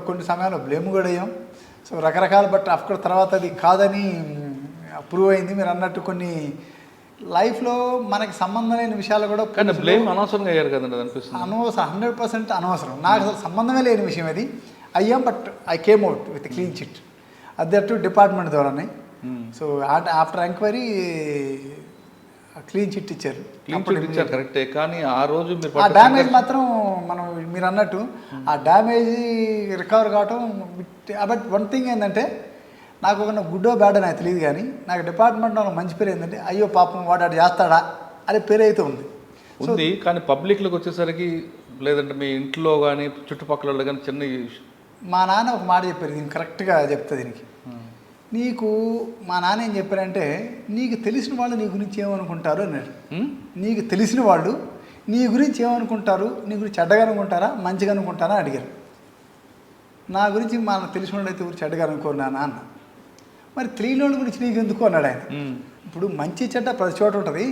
B: కొన్ని సమయాల్లో బ్లేమ్ కూడా అయ్యాం. సో రకరకాల, బట్ అఫ్కోర్స్ తర్వాత అది కాదని ప్రూవ్ అయింది. మీరు అన్నట్టు కొన్ని లైఫ్లో మనకి సంబంధం లేని విషయాలు కూడా
A: కానీ బ్లేమ్ అనవసరంగా అయ్యారు కదండి అనిపిస్తుంది.
B: అనవసరం, 100% అనవసరం. నాకు అసలు సంబంధమే లేని విషయం అది అయ్యాం. But I came out with clean chit అదట్టు డిపార్ట్మెంట్ ద్వారానే. So after enquiry clean chit ఇచ్చారు.
A: కరెక్టే, కానీ ఆ రోజు
B: ఆ డ్యామేజ్ మాత్రం మనం మీరు అన్నట్టు ఆ డ్యామేజ్ రికవర్ కావటం. బట్ వన్ థింగ్ ఏంటంటే నాకు ఒక గుడ్డో బ్యాడో నాకు తెలియదు, కానీ నాకు డిపార్ట్మెంట్లో మంచి పేరు ఏంటంటే అయ్యో పాపం వాడు అటు చేస్తాడా అనే పేరు అయితే ఉంది.
A: కానీ పబ్లిక్లోకి వచ్చేసరికి లేదంటే మీ ఇంట్లో కానీ చుట్టుపక్కల కానీ చిన్న
B: మా నాన్న ఒక మాట చెప్పారు, దీన్ని కరెక్ట్గా చెప్తా దీనికి. నీకు మా నాన్న ఏం చెప్పారంటే నీకు తెలిసిన వాళ్ళు నీ గురించి ఏమనుకుంటారు అన్నాడు. నీకు తెలిసిన వాళ్ళు నీ గురించి ఏమనుకుంటారు, నీ గురించి చెడ్డగా అనుకుంటారా మంచిగా అనుకుంటారా అడిగారు. నా గురించి మన తెలిసిన వాళ్ళు అయితే గురించి చెడ్డగా అనుకున్నానా అన్న. మరి తెలియని వాళ్ళ గురించి నీకు ఎందుకు అన్నాడు ఆయన. ఇప్పుడు మంచి చెడ్డ ప్రతి చోట ఉంటుంది.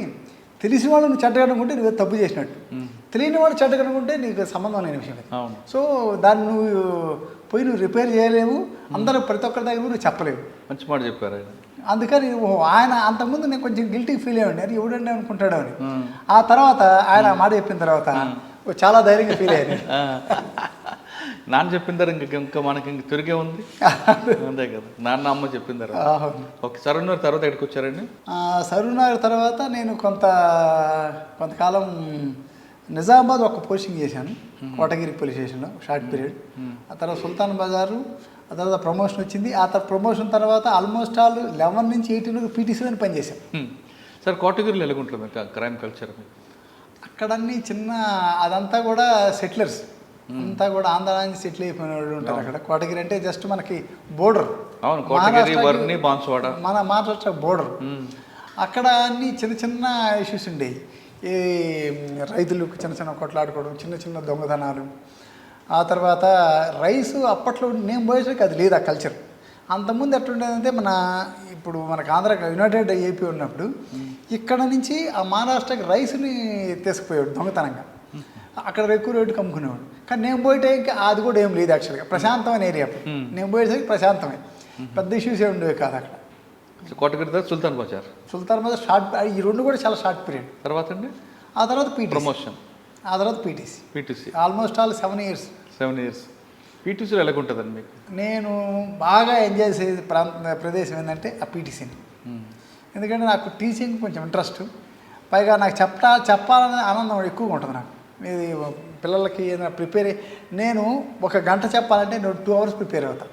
B: తెలిసిన వాళ్ళు నువ్వు చెడ్డగా అనుకుంటే నువ్వు తప్పు చేసినట్టు, తెలియని వాళ్ళు చెడ్డగా అనుకుంటే నీకు సంబంధం లేని విషయం. సో దాన్ని నువ్వు రిపేర్ చేయలేవు, అందరూ ప్రతి ఒక్కరి దగ్గర నువ్వు చెప్పలేవు.
A: మంచి మాట చెప్పారు ఆయన.
B: అందుకని ఆయన అంతకుముందు నేను కొంచెం గిల్టీ ఫీల్ అయ్యండి, అది ఎవడండి అనుకుంటాడు అని. ఆ తర్వాత ఆయన మాట చెప్పిన తర్వాత చాలా ధైర్యంగా ఫీల్ అయ్యాను.
A: నాన్న చెప్పిన తర్వాత ఇంకా మనకి ఇంక తిరిగే ఉంది అంతే కదా. నాన్న అమ్మ చెప్పిన తర్వాత ఓకే. సరూనగర్ తర్వాత ఎక్కడికి వచ్చారండి?
B: సరూనగర్ తర్వాత నేను కొంతకాలం నిజామాబాద్ ఒక పోస్టింగ్ చేశాను, కోటగిరి పోలీస్ స్టేషన్లో షార్ట్ పీరియడ్. ఆ తర్వాత సుల్తాన్ బజారు, ఆ తర్వాత ప్రమోషన్ వచ్చింది. ఆ తర్వాత ప్రమోషన్ తర్వాత ఆల్మోస్ట్ ఆల్ 11 నుంచి 18 వరకు పీటీసీలో పనిచేశాను.
A: సార్ కోటగిరిలో ఎలాగుంటుంది క్రైమ్ కల్చర్?
B: అక్కడన్నీ అదంతా కూడా సెటిలర్స్, అంతా కూడా ఆంధ్ర నుంచి సెటిల్ అయిపోయిన వాళ్ళు ఉంటారు అక్కడ. కోటగిరి అంటే జస్ట్ మనకి బోర్డర్, మన మహారాష్ట్ర బోర్డర్. అక్కడ అన్ని చిన్న ఇష్యూస్ ఉండేవి. ఈ రైతులకు చిన్న కొట్లాడుకోవడం, చిన్న దొంగతనాలు. ఆ తర్వాత రైసు అప్పట్లో నేను పోయేసరికి అది లేదు ఆ కల్చర్. అంతకుముందు ఎట్లుండేదంటే ఇప్పుడు మనకు ఆంధ్ర యునైటెడ్ ఏపీ ఉన్నప్పుడు ఇక్కడ నుంచి ఆ మహారాష్ట్రకి రైస్ని తీసుకుపోయాడు దొంగతనంగా, అక్కడ ఎక్కువ రేటుకి అమ్ముకునేవాడు. కానీ నేను పోయేటే ఇంకా అది కూడా ఏం లేదు యాక్చువల్గా, ప్రశాంతమైన ఏరియా. నేను పోయేసరికి ప్రశాంతమే, పెద్ద ఇష్యూస్ ఏమి ఉండేవి కాదు అక్కడ.
A: కోటగిరి తర్వాత సుల్తాన్ బజార్
B: షార్ట్, ఈ రెండు కూడా చాలా షార్ట్ పీరియడ్.
A: తర్వాత అండి
B: ఆ తర్వాత
A: ప్రమోషన్,
B: ఆ తర్వాత పీటీసీ ఆల్మోస్ట్ ఆల్ 7 years.
A: పీటీసీలో ఎలాగుంటుందండి మీకు?
B: నేను బాగా ఎంజాయ్ చేసే ప్రదేశం ఏంటంటే ఆ పీటీసీని. ఎందుకంటే నాకు టీచింగ్ కొంచెం ఇంట్రెస్ట్, పైగా నాకు చెప్పాలనే ఆనందం ఎక్కువగా ఉంటుంది నాకు. ఇది పిల్లలకి ఏదైనా నేను 1 గంట చెప్పాలంటే నేను 2 hours ప్రిపేర్ అవుతాను.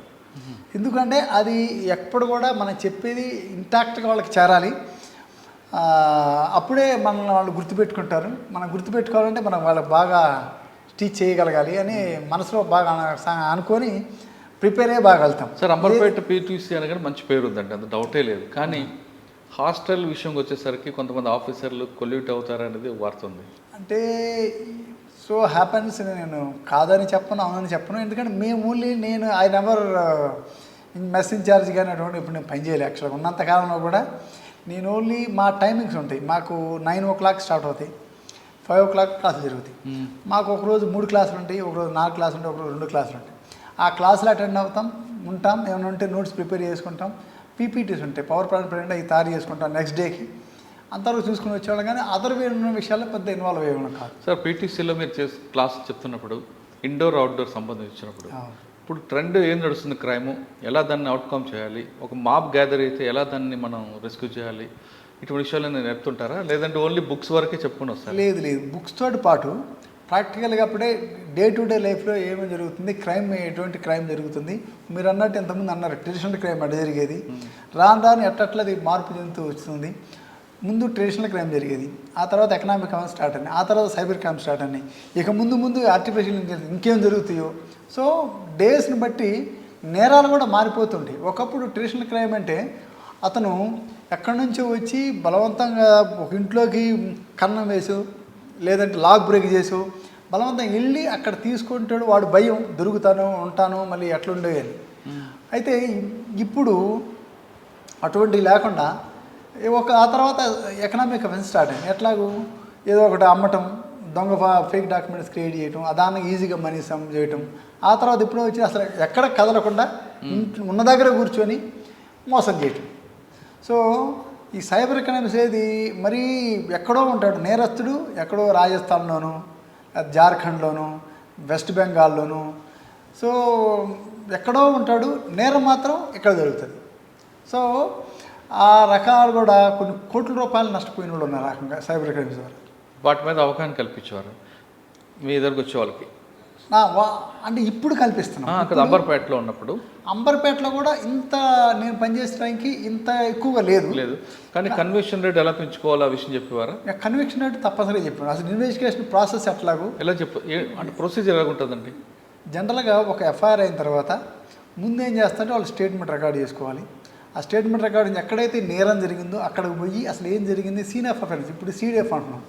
B: ఎందుకంటే అది ఎప్పుడు కూడా మనం చెప్పేది ఇంటాక్ట్గా వాళ్ళకి చేరాలి, అప్పుడే మనల్ని వాళ్ళు గుర్తుపెట్టుకుంటారు. మనం గుర్తుపెట్టుకోవాలంటే మనం వాళ్ళకి బాగా టీచ్ చేయగలగాలి అని మనసులో బాగా అనుకొని ప్రిపేర్ అయ్యి బాగా వెళ్తాం.
A: సార్ అంబర్పేట పీటీసీ అనగానే మంచి పేరు ఉందండి, అంత డౌటే లేదు. కానీ హాస్టల్ విషయంకి వచ్చేసరికి కొంతమంది ఆఫీసర్లు కొల్యూట్ అవుతారనేది వార్త ఉంది.
B: అంటే సో హ్యాపెన్స్, నేను కాదని చెప్పను, అవునని చెప్పను. ఎందుకంటే నేను ఐ నెవర్ మెస్ ఇన్ఛార్జ్ కానీ అటువంటి ఇప్పుడు నేను పనిచేయలేదు యాక్చువల్గా. ఉన్నంతకాలంలో కూడా నేను ఓన్లీ మా టైమింగ్స్ ఉంటాయి. మాకు 9 o'clock స్టార్ట్ అవుతాయి, 5 o'clock క్లాసులు జరుగుతాయి. మాకు ఒకరోజు 3 క్లాసులు ఉంటాయి, ఒకరోజు 4 క్లాసులు ఉంటాయి, ఒకరోజు 2 క్లాసులు ఉంటాయి. ఆ క్లాసులు అటెండ్ ఉంటాం, ఏమైనా ఉంటే నోట్స్ ప్రిపేర్ చేసుకుంటాం. పీపీటీస్ ఉంటాయి, పవర్ పాయింట్ ప్రెజెంట్ అవి తయారు చేసుకుంటాం నెక్స్ట్ డేకి. అంతవరకు చూసుకుని వచ్చేవాళ్ళం, కానీ అదర్ ఉన్న విషయాల్లో పెద్ద ఇన్వాల్వ్ అయ్యేవాళ్ళం కాదు.
A: సార్ పీటీసీలో మీరు క్లాస్ చెప్తున్నప్పుడు ఇండోర్ అవుట్డోర్ సంబంధించినప్పుడు ఇప్పుడు ట్రెండ్ ఏం నడుస్తుంది క్రైమ్, ఎలా దాన్ని అవుట్కమ్ చేయాలి, ఒక మాబ్ గ్యాదర్ అయితే ఎలా దాన్ని మనం రెస్క్యూ చేయాలి, ఇటువంటి విషయాలు నేను నేర్పుతుంటారా, లేదంటే ఓన్లీ బుక్స్ వరకే చెప్పుకుని వస్తారు?
B: లేదు, బుక్స్ తోటి పాటు ప్రాక్టికల్గా అప్పుడే డే టు డే లైఫ్లో ఏమేమి జరుగుతుంది, క్రైమ్ ఎటువంటి క్రైమ్ జరుగుతుంది. మీరు అన్నట్టు ఎంతమంది అన్నారు ట్రెడిషనల్ క్రైమ్ అడ్డ జరిగేది, రాను రాను ఎట్టట్లది మార్పు చెందుతూ వస్తుంది. ముందు ట్రెడిషనల్ క్రైమ్ జరిగేది, ఆ తర్వాత ఎకనామిక్ క్రైమ్ స్టార్ట్ అయ్యి, ఆ తర్వాత సైబర్ క్రైమ్ స్టార్ట్ అయ్యి, ఇక ముందు ఆర్టిఫిషియల్ ఇంటెలిజెన్స్ ఇంకేం జరుగుతాయో. సో డేస్ని బట్టి నేరాలు కూడా మారిపోతుంటాయి. ఒకప్పుడు ట్రెడిషనల్ క్రైమ్ అంటే అతను ఎక్కడి నుంచో వచ్చి బలవంతంగా ఒక ఇంట్లోకి కన్నం వేసు, లేదంటే లాక్ బ్రేక్ చేసు బలవంతంగా వెళ్ళి అక్కడ తీసుకుంటాడు, వాడు భయం దొరుకుతాను ఉంటాను మళ్ళీ ఎట్లుండేవి అని. అయితే ఇప్పుడు అటువంటివి లేకుండా ఆ తర్వాత ఎకనామిక్ అఫెన్స్ స్టార్ట్ అయింది. ఎట్లాగూ ఏదో ఒకటి అమ్మటం, దొంగ ఫేక్ డాక్యుమెంట్స్ క్రియేట్ చేయటం, దాన్ని ఈజీగా మనీ సమ్ చేయటం. ఆ తర్వాత ఇప్పుడు వచ్చి అసలు ఎక్కడ కదలకుండా ఉన్న దగ్గర కూర్చొని మోసం చేయటం. సో ఈ సైబర్ క్రైమ్స్ ఏది మరీ ఎక్కడో ఉంటాడు నేరస్తుడు, ఎక్కడో రాజస్థాన్లోను, జార్ఖండ్లోను, వెస్ట్ బెంగాల్లోను. సో ఎక్కడో ఉంటాడు, నేరం మాత్రం ఇక్కడ జరుగుతుంది. సో ఆ రకాలు కూడా కొన్ని కోట్ల రూపాయలు నష్టపోయిన వాళ్ళు ఉన్నారు రకంగా సైబర్ క్రైమ్స్ ద్వారా.
A: వాటి మీద అవగాహన కల్పించేవారు మీ దగ్గరకు వచ్చే వాళ్ళకి?
B: అంటే ఇప్పుడు కల్పిస్తున్నాం.
A: అక్కడ అంబర్పేటలో ఉన్నప్పుడు,
B: అంబర్పేటలో కూడా ఇంత నేను పనిచేసడానికి ఇంత ఎక్కువగా లేదు,
A: కానీ కన్విక్షన్ రేట్ ఎలా పెంచుకోవాలో ఆ విషయం చెప్పేవారా?
B: కన్విక్షన్ రేట్ తప్పనిసరిగా చెప్పాను. అసలు ఇన్వెస్టిగేషన్ ప్రాసెస్ ఎట్లాగో
A: ఎలా అంటే ప్రొసీజర్ ఎలా ఉంటుందండి?
B: జనరల్గా ఒక ఎఫ్ఐఆర్ అయిన తర్వాత ముందు ఏం చేస్తారంటే వాళ్ళు స్టేట్మెంట్ రికార్డ్ చేసుకోవాలి. ఆ స్టేట్మెంట్ రికార్డు ఎక్కడైతే నేరం జరిగిందో అక్కడికి పోయి అసలు ఏం జరిగింది, సీన్ ఆఫ్ అఫెన్స్, ఇప్పుడు సీడీఎఫ్ అంటున్నాం.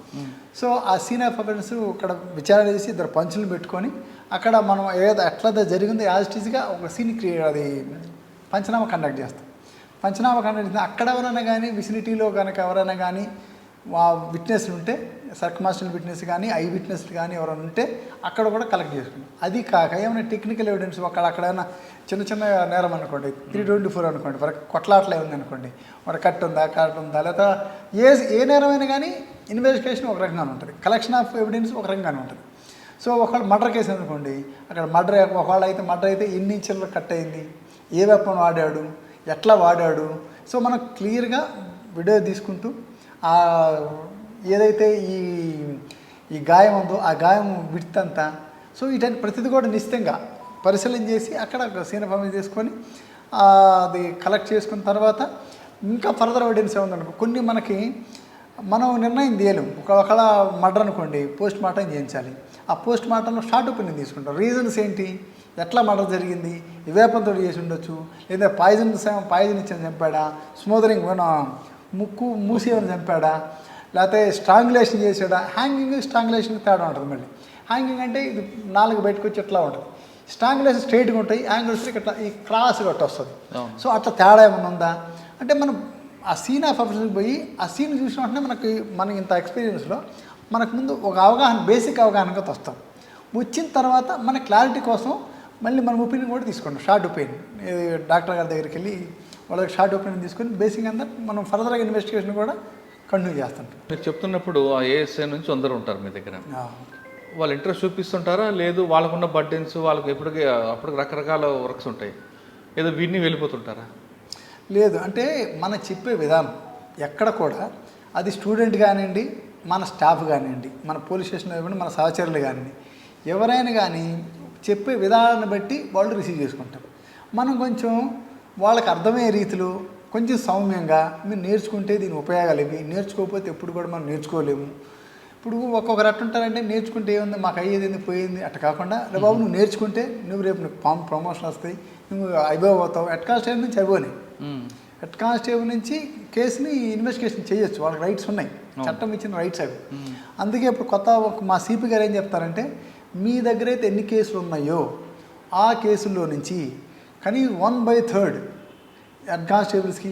B: సో ఆ సీన్ ఆఫ్ అఫెన్స్ అక్కడ విచారణ చేసి ఇద్దరు పంచులు పెట్టుకొని అక్కడ మనం ఎట్లా జరిగిందో యాజిటీస్గా ఒక సీన్ అది పంచనామా కండక్ట్ చేస్తాం. పంచనామా కండక్ట్ చేస్తే అక్కడ ఎవరైనా కానీ విసినిటీలో కనుక ఎవరైనా కానీ విట్నెస్లు ఉంటే, సర్కమాస్టల్ విట్నెస్ కానీ ఐ విట్నెస్లు కానీ ఎవరైనా ఉంటే అక్కడ కూడా కలెక్ట్ చేసుకుంటాం. అది కాక ఏమైనా టెక్నికల్ ఎవిడెన్స్ అక్కడైనా చిన్న నేరం అనుకోండి, 324 అనుకోండి, కొట్లాట్లే ఉంది అనుకోండి, మరి కట్ ఉందా లేదా ఏ నేరమైనా కానీ ఇన్వెస్టిగేషన్ ఒక రకంగానే ఉంటుంది, కలెక్షన్ ఆఫ్ ఎవిడెన్స్ ఒక రకంగానే ఉంటుంది. సో ఒకవేళ మర్డర్ కేసు అనుకోండి, అక్కడ ఒకవేళ అయితే మర్డర్ అయితే ఎన్ని ఇంచుల్లో కట్ అయింది, ఏ వెపన్ వాడాడు, ఎట్లా వాడాడు. సో మనం క్లియర్గా వీడియో తీసుకుంటూ ఏదైతే ఈ గాయం ఉందో ఆ గాయం విడ్త్ అంతా, సో ఇటన్ని ప్రతిదీ కూడా నిశ్చితంగా పరిశీలన చేసి అక్కడ సీన్ ఆఫ్ అఫెన్స్ చేసుకొని అది కలెక్ట్ చేసుకున్న తర్వాత ఇంకా ఫర్దర్ ఎవిడెన్స్ ఏముందనుకో కొన్ని మనం నిర్ణయం చేయలేము. ఒకవేళ మర్డర్ అనుకోండి, పోస్ట్ మార్టం చేయించాలి. ఆ పోస్ట్ మార్టంలో షార్ట్ ఒపీనియన్ తీసుకుంటాం. రీజన్స్ ఏంటి, ఎట్లా మర్డర్ జరిగింది, వేపంతో చేసి ఉండొచ్చు, లేదా పాయిజన్ ఇచ్చిన చంపాడా, స్మోదరింగ్ ముక్కు మూసేవని చంపాడా, లేకపోతే స్ట్రాంగులేషన్ చేసాడా. హ్యాంగింగ్ స్ట్రాంగులేషన్ తేడా ఉంటుంది. మళ్ళీ హ్యాంగింగ్ అంటే ఇది నాలుగు బయటకు వచ్చి ఎట్లా ఉంటుంది, స్ట్రాంగులేషన్ స్ట్రైట్గా ఉంటాయి, యాంగిల్స్ ఇట్లా ఈ క్రాస్ గట్ట వస్తుంది. సో అట్లా తేడా ఏమైనా ఉందా అంటే మనం ఆ సీన్ ఆఫ్ అఫెన్స్కి పోయి ఆ సీన్ చూసిన వెంటనే మనకి ఇంత ఎక్స్పీరియన్స్లో మనకు ముందు ఒక అవగాహన, బేసిక్ అవగాహనగా వస్తాం. వచ్చిన తర్వాత మన క్లారిటీ కోసం మళ్ళీ మన ఒపీనియన్ కూడా తీసుకుంటాం, షార్ట్ ఒపీనియన్. డాక్టర్ గారి దగ్గరికి వెళ్ళి వాళ్ళకి షార్ట్ ఒపీనియన్ తీసుకొని బేసిక్ అంతా మనం ఫర్దర్గా ఇన్వెస్టిగేషన్ కూడా కంటిన్యూ చేస్తుంటాం.
A: మీరు చెప్తున్నప్పుడు ఆ ఏఎస్ఐ నుంచి అందరూ ఉంటారు మీ దగ్గర, వాళ్ళు ఇంట్రెస్ట్ చూపిస్తుంటారా, లేదు వాళ్ళకున్న బర్డెన్స్ వాళ్ళకి అప్పటికి రకరకాల వర్క్స్ ఉంటాయి, ఏదో వీడిని వెళ్ళిపోతుంటారా?
B: లేదు, అంటే మనం చెప్పే విధానం ఎక్కడ కూడా అది స్టూడెంట్ కానివ్వండి, మన స్టాఫ్ కానివ్వండి, మన పోలీస్ స్టేషన్లో ఇవ్వండి, మన సహచరులు కానివ్వండి, ఎవరైనా కానీ చెప్పే విధానాన్ని బట్టి వాళ్ళు రిసీవ్ చేసుకుంటారు. మనం కొంచెం వాళ్ళకి అర్థమయ్యే రీతిలో కొంచెం సౌమ్యంగా మీరు నేర్చుకుంటే దీని ఉపయోగాలు ఇవి, నేర్చుకోకపోతే ఎప్పుడు కూడా మనం నేర్చుకోలేము. ఇప్పుడు ఒక్కొక్కరు అట్టుంటారంటే నేర్చుకుంటే ఏముంది, మాకు అయ్యేది ఏంది పోయింది అట్ట కాకుండా, బాబు నువ్వు నేర్చుకుంటే నువ్వు రేపు నీకు ప్రమోషన్ వస్తాయి, నువ్వు అబోవ్ అవుతావు. హెడ్ కానిస్టేబుల్ నుంచి అబోనే, హెడ్ కానిస్టేబుల్ నుంచి కేసుని ఇన్వెస్టిగేషన్ చేయొచ్చు, వాళ్ళకి రైట్స్ ఉన్నాయి, చట్టం ఇచ్చిన రైట్స్ అవి. అందుకే ఇప్పుడు కొత్త మా సిపి గారు ఏం చెప్తారంటే, మీ దగ్గర అయితే ఎన్ని కేసులు ఉన్నాయో ఆ కేసుల్లో నుంచి కనీసం 1/3 హెడ్ కానిస్టేబుల్స్కి,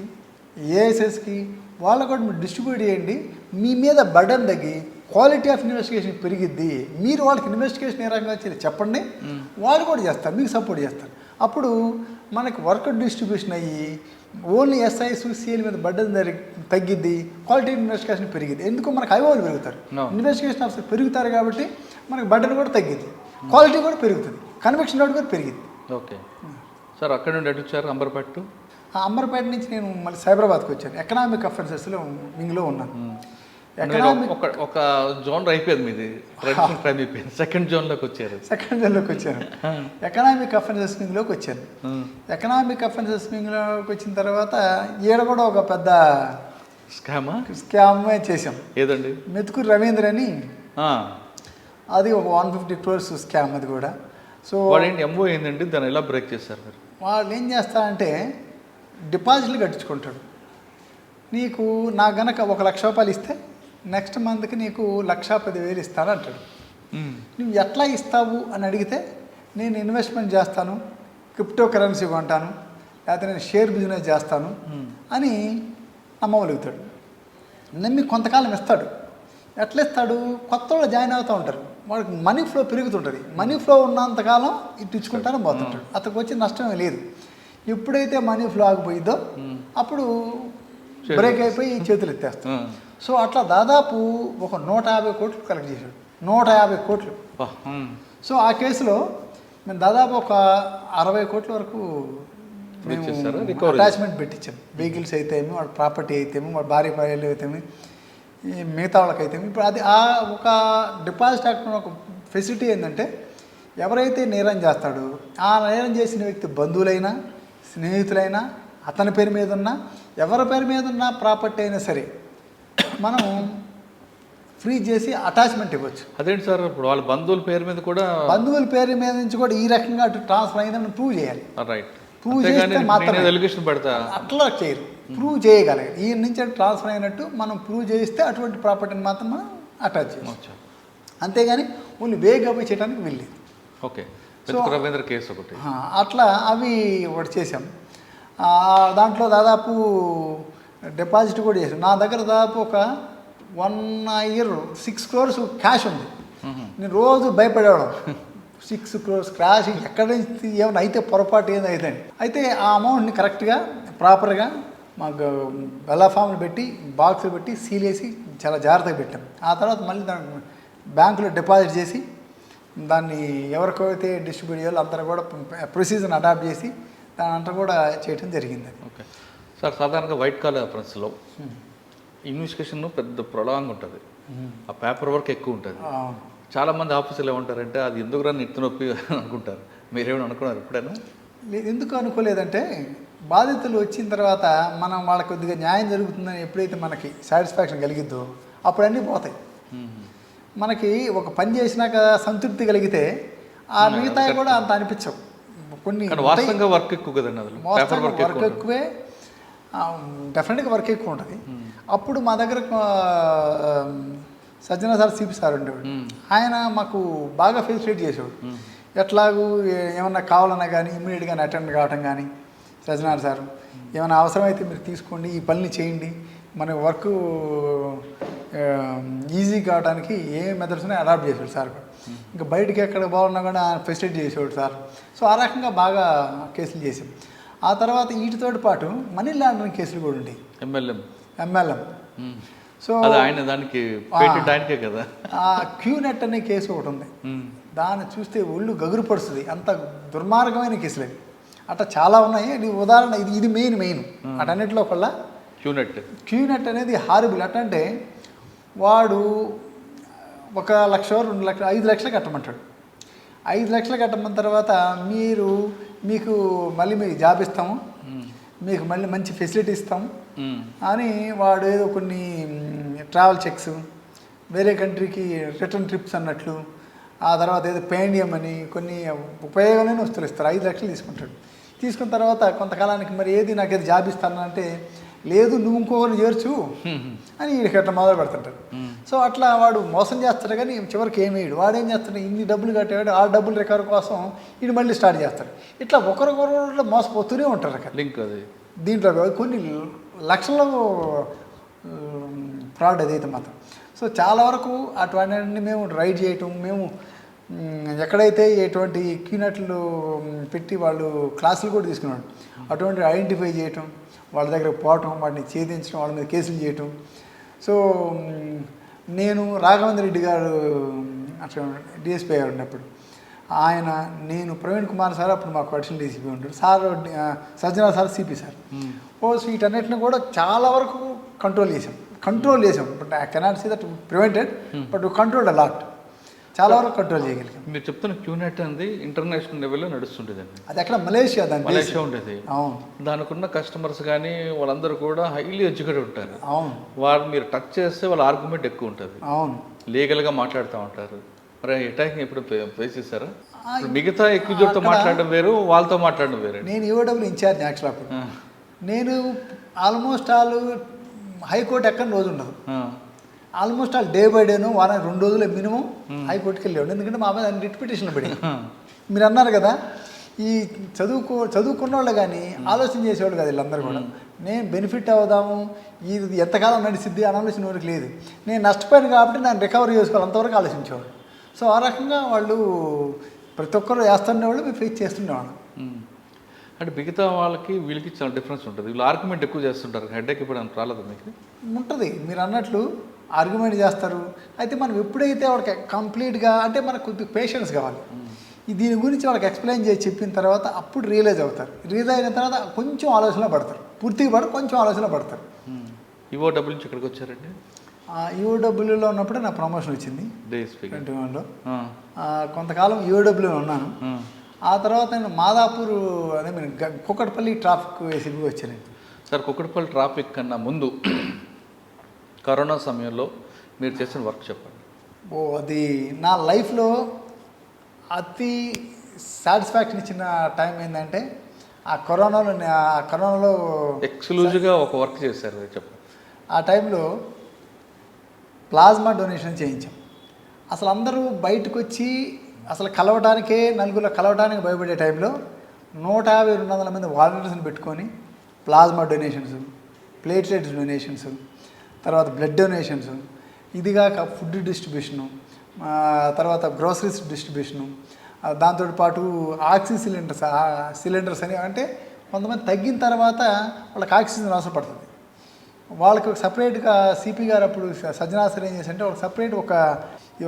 B: ఏఎస్ఎస్కి వాళ్ళకు కూడా మీరు డిస్ట్రిబ్యూట్ చేయండి. మీ మీద బర్డన్ తగ్గి క్వాలిటీ ఆఫ్ ఇన్వెస్టిగేషన్ పెరిగిద్ది. మీరు వాళ్ళకి ఇన్వెస్టిగేషన్ ఏ రకంగా చేయాలి చెప్పండి, వాళ్ళు కూడా చేస్తారు, మీకు సపోర్ట్ చేస్తారు. అప్పుడు మనకి వర్క్ డిస్ట్రిబ్యూషన్ అయ్యి ఓన్లీ ఎస్ఐస్ సిఎల్ మీద బడ్డన్ తగ్గిద్ది, క్వాలిటీ ఇన్వెస్టిగేషన్ పెరిగింది. ఎందుకు మనకు ఐఓలు పెరుగుతారు, ఇన్వెస్టిగేషన్ ఆఫీసర్ పెరుగుతారు కాబట్టి మనకు బడ్డన్ కూడా తగ్గిద్ది, క్వాలిటీ కూడా పెరుగుతుంది, కన్విక్షన్ రేట్ కూడా పెరిగింది.
A: ఓకే సార్, అక్కడ నుండి ఎటు వచ్చారు అంబర్పేట?
B: ఆ అంబర్పేట నుంచి నేను మళ్ళీ సైబరాబాద్కి వచ్చాను. ఎకనామిక్ అఫెన్సెస్లో వింగ్లో ఉన్నాను. ఎకనామిక్
A: ఒక జోన్ అయిపోయింది మీది, ట్రెడిషనల్ క్రైమ్ అయిపోయింది, సెకండ్ జోన్లోకి వచ్చారు.
B: ఎకనామిక్ అఫెన్సెస్ వింగ్లోకి వచ్చాను. ఎకనామిక్ అఫెన్సెస్ వింగ్లోకి వచ్చిన తర్వాత ఈడ కూడా ఒక పెద్ద స్కామ్ చేసాం.
A: ఏదండి?
B: మెతుకూరు రవీంద్ర అని, అది ఒక 150 crores స్కామ్ అది కూడా. సో
A: వాడేంటి ఎంఓ ఏంటండి, దాన్ని ఎలా బ్రేక్ చేస్తారు మీరు?
B: వాళ్ళు ఏం చేస్తారంటే డిపాజిట్లు కట్టించుకుంటాడు. నీకు నా గనక 1,00,000 రూపాయలు ఇస్తే నెక్స్ట్ మంత్కి నీకు 1,10,000 ఇస్తాను అంటాడు. నువ్వు ఎట్లా ఇస్తావు అని అడిగితే నేను ఇన్వెస్ట్మెంట్ చేస్తాను, క్రిప్టో కరెన్సీ కొంటాను, లేకపోతే నేను షేర్ బిజినెస్ చేస్తాను అని నమ్మగలుగుతాడు. నమ్మి కొంతకాలం ఇస్తాడు. ఎట్లా ఇస్తాడు? కొత్త వాళ్ళు జాయిన్ అవుతూ ఉంటారు, వాడికి మనీ ఫ్లో పెరుగుతుంటుంది. మనీ ఫ్లో ఉన్నంతకాలం ఇటు ఇచ్చుకుంటాను పోతుంటాడు, అతనికి వచ్చే నష్టమే లేదు. ఎప్పుడైతే మనీ ఫ్లో ఆగిపోయిందో అప్పుడు బ్రేక్ అయిపోయి చేతులు ఎత్తేస్తాం. సో అట్లా దాదాపు ఒక 150 కోట్లు కలెక్ట్ చేశాడు. 150 కోట్లు. సో ఆ కేసులో మేము దాదాపు ఒక 60 కోట్ల వరకు అటాచ్మెంట్ పెట్టించాం. వెహికల్స్ అయితేమి, వాడి ప్రాపర్టీ అయితేమి, వాడి భార్య భార్యలు అయితేమి, మిగతా వాళ్ళకైతేమి. ఇప్పుడు అది ఆ ఒక డిపాజిట్ యాక్ట్ ఒక ఫెసిలిటీ ఏంటంటే ఎవరైతే నేరం చేస్తాడో ఆ నేరం చేసిన వ్యక్తి బంధువులైనా స్నేహితులైనా అతని పేరు మీద ఉన్న ఎవరి పేరు మీద ఉన్న ప్రాపర్టీ అయినా సరే మనం ఫ్రీజ్ చేసి అటాచ్మెంట్ ఇవ్వచ్చు.
A: అదేంటి సార్, ఇప్పుడు వాళ్ళ బంధువుల పేరు మీద కూడా,
B: బంధువుల పేరు మీద నుంచి కూడా ఈ రకంగా అటు ట్రాన్స్ఫర్ అయిందని ప్రూవ్ చేయాలి.
A: రైట్.
B: ప్రూవ్ చేస్తే మాత్రమే,
A: పెడతా
B: అట్లా చేయరు, ప్రూవ్ చేయగలగాలి. ఈ నుంచి ట్రాన్స్ఫర్ అయినట్టు మనం ప్రూవ్ చేస్తే అటువంటి ప్రాపర్టీని మాత్రం మనం అటాచ్ చేయవచ్చు. అంతేగాని ఓన్లీ వేగా పోయి చేయడానికి వెళ్ళేది.
A: ఓకే. రవీంద్ర కేసు ఒకటి
B: అట్లా అవి ఒకటి చేసాం. దాంట్లో దాదాపు డిపాజిట్ కూడా చేసాం. నా దగ్గర దాదాపు ఒక 1 year 6 crores క్యాష్ ఉంది. నేను రోజు భయపడేవాడు, 6 crores క్యాష్ ఎక్కడి నుంచి ఏమైనా అయితే పొరపాటు ఏదో అయితే ఆ అమౌంట్ని కరెక్ట్గా ప్రాపర్గా మాకు బెల్లా ఫామ్లు పెట్టి బాక్సులు పెట్టి సీల్ వేసి చాలా జాగ్రత్తగా పెట్టాం. ఆ తర్వాత మళ్ళీ దాన్ని బ్యాంకులో డిపాజిట్ చేసి దాన్ని ఎవరికైతే డిస్ట్రిబ్యూట్ చేయాలో అంతా కూడా ప్రొసీజర్ని అడాప్ట్ చేసి దాని అంతా కూడా చేయడం జరిగింది.
A: ఓకే సార్, సాధారణంగా వైట్ కాలర్ అఫెన్స్లో ఇన్వెస్టిగేషన్ పెద్ద ప్రొలాంగ్ ఉంటుంది, ఆ పేపర్ వర్క్ ఎక్కువ ఉంటుంది. చాలామంది ఆఫీసులు ఏమంటారంటే అది ఎందుకు రాని నిత్య నొప్పి అనుకుంటారు. మీరేమైనా అనుకున్నారు ఎప్పుడైనా?
B: ఎందుకు అనుకోలేదంటే బాధితులు వచ్చిన తర్వాత మనం వాళ్ళకి కొద్దిగా న్యాయం జరుగుతుందని ఎప్పుడైతే మనకి సాటిస్ఫాక్షన్ కలిగిద్దో అప్పుడు అన్నీ పోతాయి. మనకి ఒక పని చేసినాక సంతృప్తి కలిగితే ఆ మిగతా కూడా అంత అనిపించవు. కొన్ని
A: వర్క్ ఎక్కువ కదండి,
B: వర్క్ ఎక్కువే, డెఫినెట్గా వర్క్ ఎక్కువ ఉంటుంది. అప్పుడు మా దగ్గర సజ్జన సార్ సిపి సార్ ఉండేవాడు. ఆయన మాకు బాగా ఫెసిలిటేట్ చేసేవాడు. ఎట్లాగూ ఏమన్నా కావాలన్నా కానీ ఇమ్మీడియట్గా అటెండ్ కావటం కానీ, సజ్జనార్ సార్ ఏమైనా అవసరమైతే మీరు తీసుకోండి, ఈ పనిని చేయండి, మన వర్క్ ఈజీ కావడానికి ఏ మెథడ్స్ ఉన్నాయో అడాప్ట్ చేసేవాడు సార్. ఇంకా బయటికి ఎక్కడ బాగున్నా కూడా ఫెసిలిటీ చేసేవాడు సార్. సో ఆ రకంగా బాగా కేసులు చేసాం. ఆ తర్వాత వీటితో పాటు మనీ లాండరింగ్ కేసులు కూడా ఉండేవి. ఎంఎల్ఎం. సో
A: ఆయన దానికి కదా
B: క్యూనెట్ అనే కేసు ఒకటి ఉంది. దాన్ని చూస్తే ఒళ్ళు గగురు పడుతుంది, అంత దుర్మార్గమైన కేసులు అవి. అట్లా చాలా ఉన్నాయి. ఉదాహరణ ఇది మెయిన్ అటన్నిటిలో కల్లా క్యూనెట్ అనేది హారిబుల్. అట్టంటే వాడు 1 లక్ష 2 లక్షలు 5 లక్షలు కట్టమంటాడు. 5 లక్షలు కట్టమన్న తర్వాత మీకు మళ్ళీ జాబ్ ఇస్తాము, మీకు మళ్ళీ మంచి ఫెసిలిటీ ఇస్తాము అని వాడు ఏదో కొన్ని ట్రావెల్ చెక్స్, వేరే కంట్రీకి రిటర్న్ ట్రిప్స్ అన్నట్లు, ఆ తర్వాత ఏదో పేండియం అని కొన్ని ఉపయోగమైన వస్తువులు ఇస్తారు. 5 లక్షలు తీసుకుంటాడు. తీసుకున్న తర్వాత కొంతకాలానికి మరి ఏది నాకు ఏది జాబ్ ఇస్తాను అంటే లేదు నువ్వు ఇంకొకరిని చేర్చు అని వీడికి అట్లా మొదలు పెడుతుంటాడు. సో అట్లా వాడు మోసం చేస్తాడు కానీ చివరికి ఏమేయడు. వాడు ఏం చేస్తాడు, ఇన్ని డబ్బులు కట్టేవాడు ఆ డబ్బులు రికవర్ కోసం ఇది మళ్ళీ స్టార్ట్ చేస్తాడు. ఇట్లా ఒకరికొకరు మోసపోతూనే ఉంటారు అక్కడ. దీంట్లో కొన్ని లక్షల ఫ్రాడ్ అదైతే మాత్రం. సో చాలా వరకు అటువంటి మేము రైడ్ చేయటం, మేము ఎక్కడైతే ఎటువంటి క్యూనెట్లు పెట్టి వాళ్ళు క్లాసులు కూడా తీసుకున్నాడు అటువంటి ఐడెంటిఫై చేయటం, వాళ్ళ దగ్గర పోవటం, వాడిని ఛేదించడం, వాళ్ళ మీద కేసులు చేయటం. సో నేను రాఘవేంద్ర రెడ్డి గారు అట్లా డిఎస్పీ గారు ఉన్నప్పుడు ఆయన, నేను ప్రవీణ్ కుమార్ సార్ అప్పుడు మాకు అడిషనల్ డీసీపీ ఉంటాడు, sir Sajjana sir CP sir. వీటన్నిటిని కూడా చాలా వరకు కంట్రోల్ చేసాం. But I cannot see that prevented, but controlled a lot, చాలా వరకు కంట్రోల్ చేయగలిగాం.
A: మీరు చెప్తున్న క్యూనెట్ అనేది ఇంటర్నేషనల్ లెవెల్లో నడుస్తుండేదండి.
B: అది అక్కడ మలేషియా
A: ఉండేది.
B: అవును,
A: దానికి ఉన్న కస్టమర్స్ కానీ వాళ్ళందరూ కూడా హైలీ ఎడ్యుకేటెడ్ ఉంటారు.
B: అవును,
A: వాళ్ళు మీరు టచ్ చేస్తే వాళ్ళ ఆర్గ్యుమెంట్ ఎక్కువ ఉంటుంది.
B: అవును,
A: లీగల్గా మాట్లాడుతూ ఉంటారు. మరి అటాకింగ్ ఎప్పుడు ఫేస్ చేశారా? మిగతా ఎక్యూజర్తో మాట్లాడడం వేరు, వాళ్ళతో మాట్లాడడం వేరు.
B: నేను ఈఓడబ్ల్యూ ఇన్ఛార్జ్ యాక్చువల్ అప్పుడు. నేను ఆల్మోస్ట్ హైకోర్టు ఎక్కడ రోజు ఉండదు, ఆల్మోస్ట్ డే బై డేను వారానికి 2 రోజులు మినిమం హైకోర్టుకి వెళ్ళేవాడు. ఎందుకంటే మా మీద రిట్ పిటిషన్లు పడి. మీరు అన్నారు కదా, ఈ చదువుకున్న వాళ్ళు కానీ ఆలోచన చేసేవాళ్ళు కదా వీళ్ళందరూ కూడా. నేను బెనిఫిట్ అవుదాము, ఇది ఎంతకాలం నడిచిద్ది అని ఆలోచన వరకు లేదు. నేను నష్టపోయాను కాబట్టి నేను రికవరీ చేసుకోవాలి, అంతవరకు ఆలోచించేవాడు. సో ఆ రకంగా వాళ్ళు ప్రతి ఒక్కరు వేస్తుండేవాళ్ళు, మేము ఫేస్ చేస్తుండేవాళ్ళం.
A: అంటే మిగతా వాళ్ళకి వీళ్ళకి చాలా డిఫరెన్స్ ఉంటుంది. వీళ్ళు ఆర్గ్యుమెంట్ ఎక్కువ చేస్తుంటారు. హెడ్ఏక్ ఇప్పుడు అంత రాలేదు మీకు?
B: ఉంటుంది, మీరు అన్నట్లు ఆర్గ్యుమెంట్ చేస్తారు. అయితే మనం ఎప్పుడైతే వాళ్ళకి కంప్లీట్గా, అంటే మనకు కొద్దిగా పేషెన్స్ కావాలి. దీని గురించి వాళ్ళకి ఎక్స్ప్లెయిన్ చేసి చెప్పిన తర్వాత అప్పుడు రియలైజ్ అవుతారు. రియలైజ్ అయిన తర్వాత కొంచెం ఆలోచనలో పడతారు, పూర్తిగా పడరు, కొంచెం ఆలోచనలో పడతారు.
A: ఈఓడబ్ల్యూ నుంచి ఇక్కడికి వచ్చారండి?
B: ఈఓడబ్ల్యూలో ఉన్నప్పుడే నా ప్రమోషన్ వచ్చింది
A: డిఎస్పీ
B: 21లో. కొంతకాలం ఈఓడబ్ల్యూలో ఉన్నాను. ఆ తర్వాత నేను మాదాపూర్ అదే మీరు కుక్కట్పల్లి ట్రాఫిక్ ఏసీబీ వచ్చాను.
A: సార్, కుక్కట్పల్లి ట్రాఫిక్ కన్నా ముందు కరోనా సమయంలో మీరు చేసిన వర్క్ చెప్పండి.
B: అది నా లైఫ్లో అతి సాటిస్ఫాక్షన్ ఇచ్చిన టైం ఏంటంటే ఆ కరోనాలో
A: ఎక్స్క్లూజివ్గా ఒక వర్క్ చేశారు, చెప్పండి.
B: ఆ టైంలో ప్లాస్మా డొనేషన్ చేయించాం. అసలు అందరూ బయటకు వచ్చి అసలు నలుగురు కలవడానికి భయపడే టైంలో 150-200 మంది వాలంటీర్స్ని పెట్టుకొని ప్లాస్మా డొనేషన్స్, ప్లేట్లెట్స్ డొనేషన్స్, తర్వాత బ్లడ్ డొనేషన్స్, ఇదిగాక ఫుడ్ డిస్ట్రిబ్యూషను, తర్వాత గ్రోసరీస్ డిస్ట్రిబ్యూషను, దాంతోపాటు ఆక్సిజన్ సిలిండర్స్ అని. అంటే కొంతమంది తగ్గిన తర్వాత వాళ్ళకి ఆక్సిజన్ అవసరం పడుతుంది. వాళ్ళకి సపరేట్గా సిపి గారు అప్పుడు సజ్జనాసర్ ఏం చేశారంటే వాళ్ళకి సపరేట్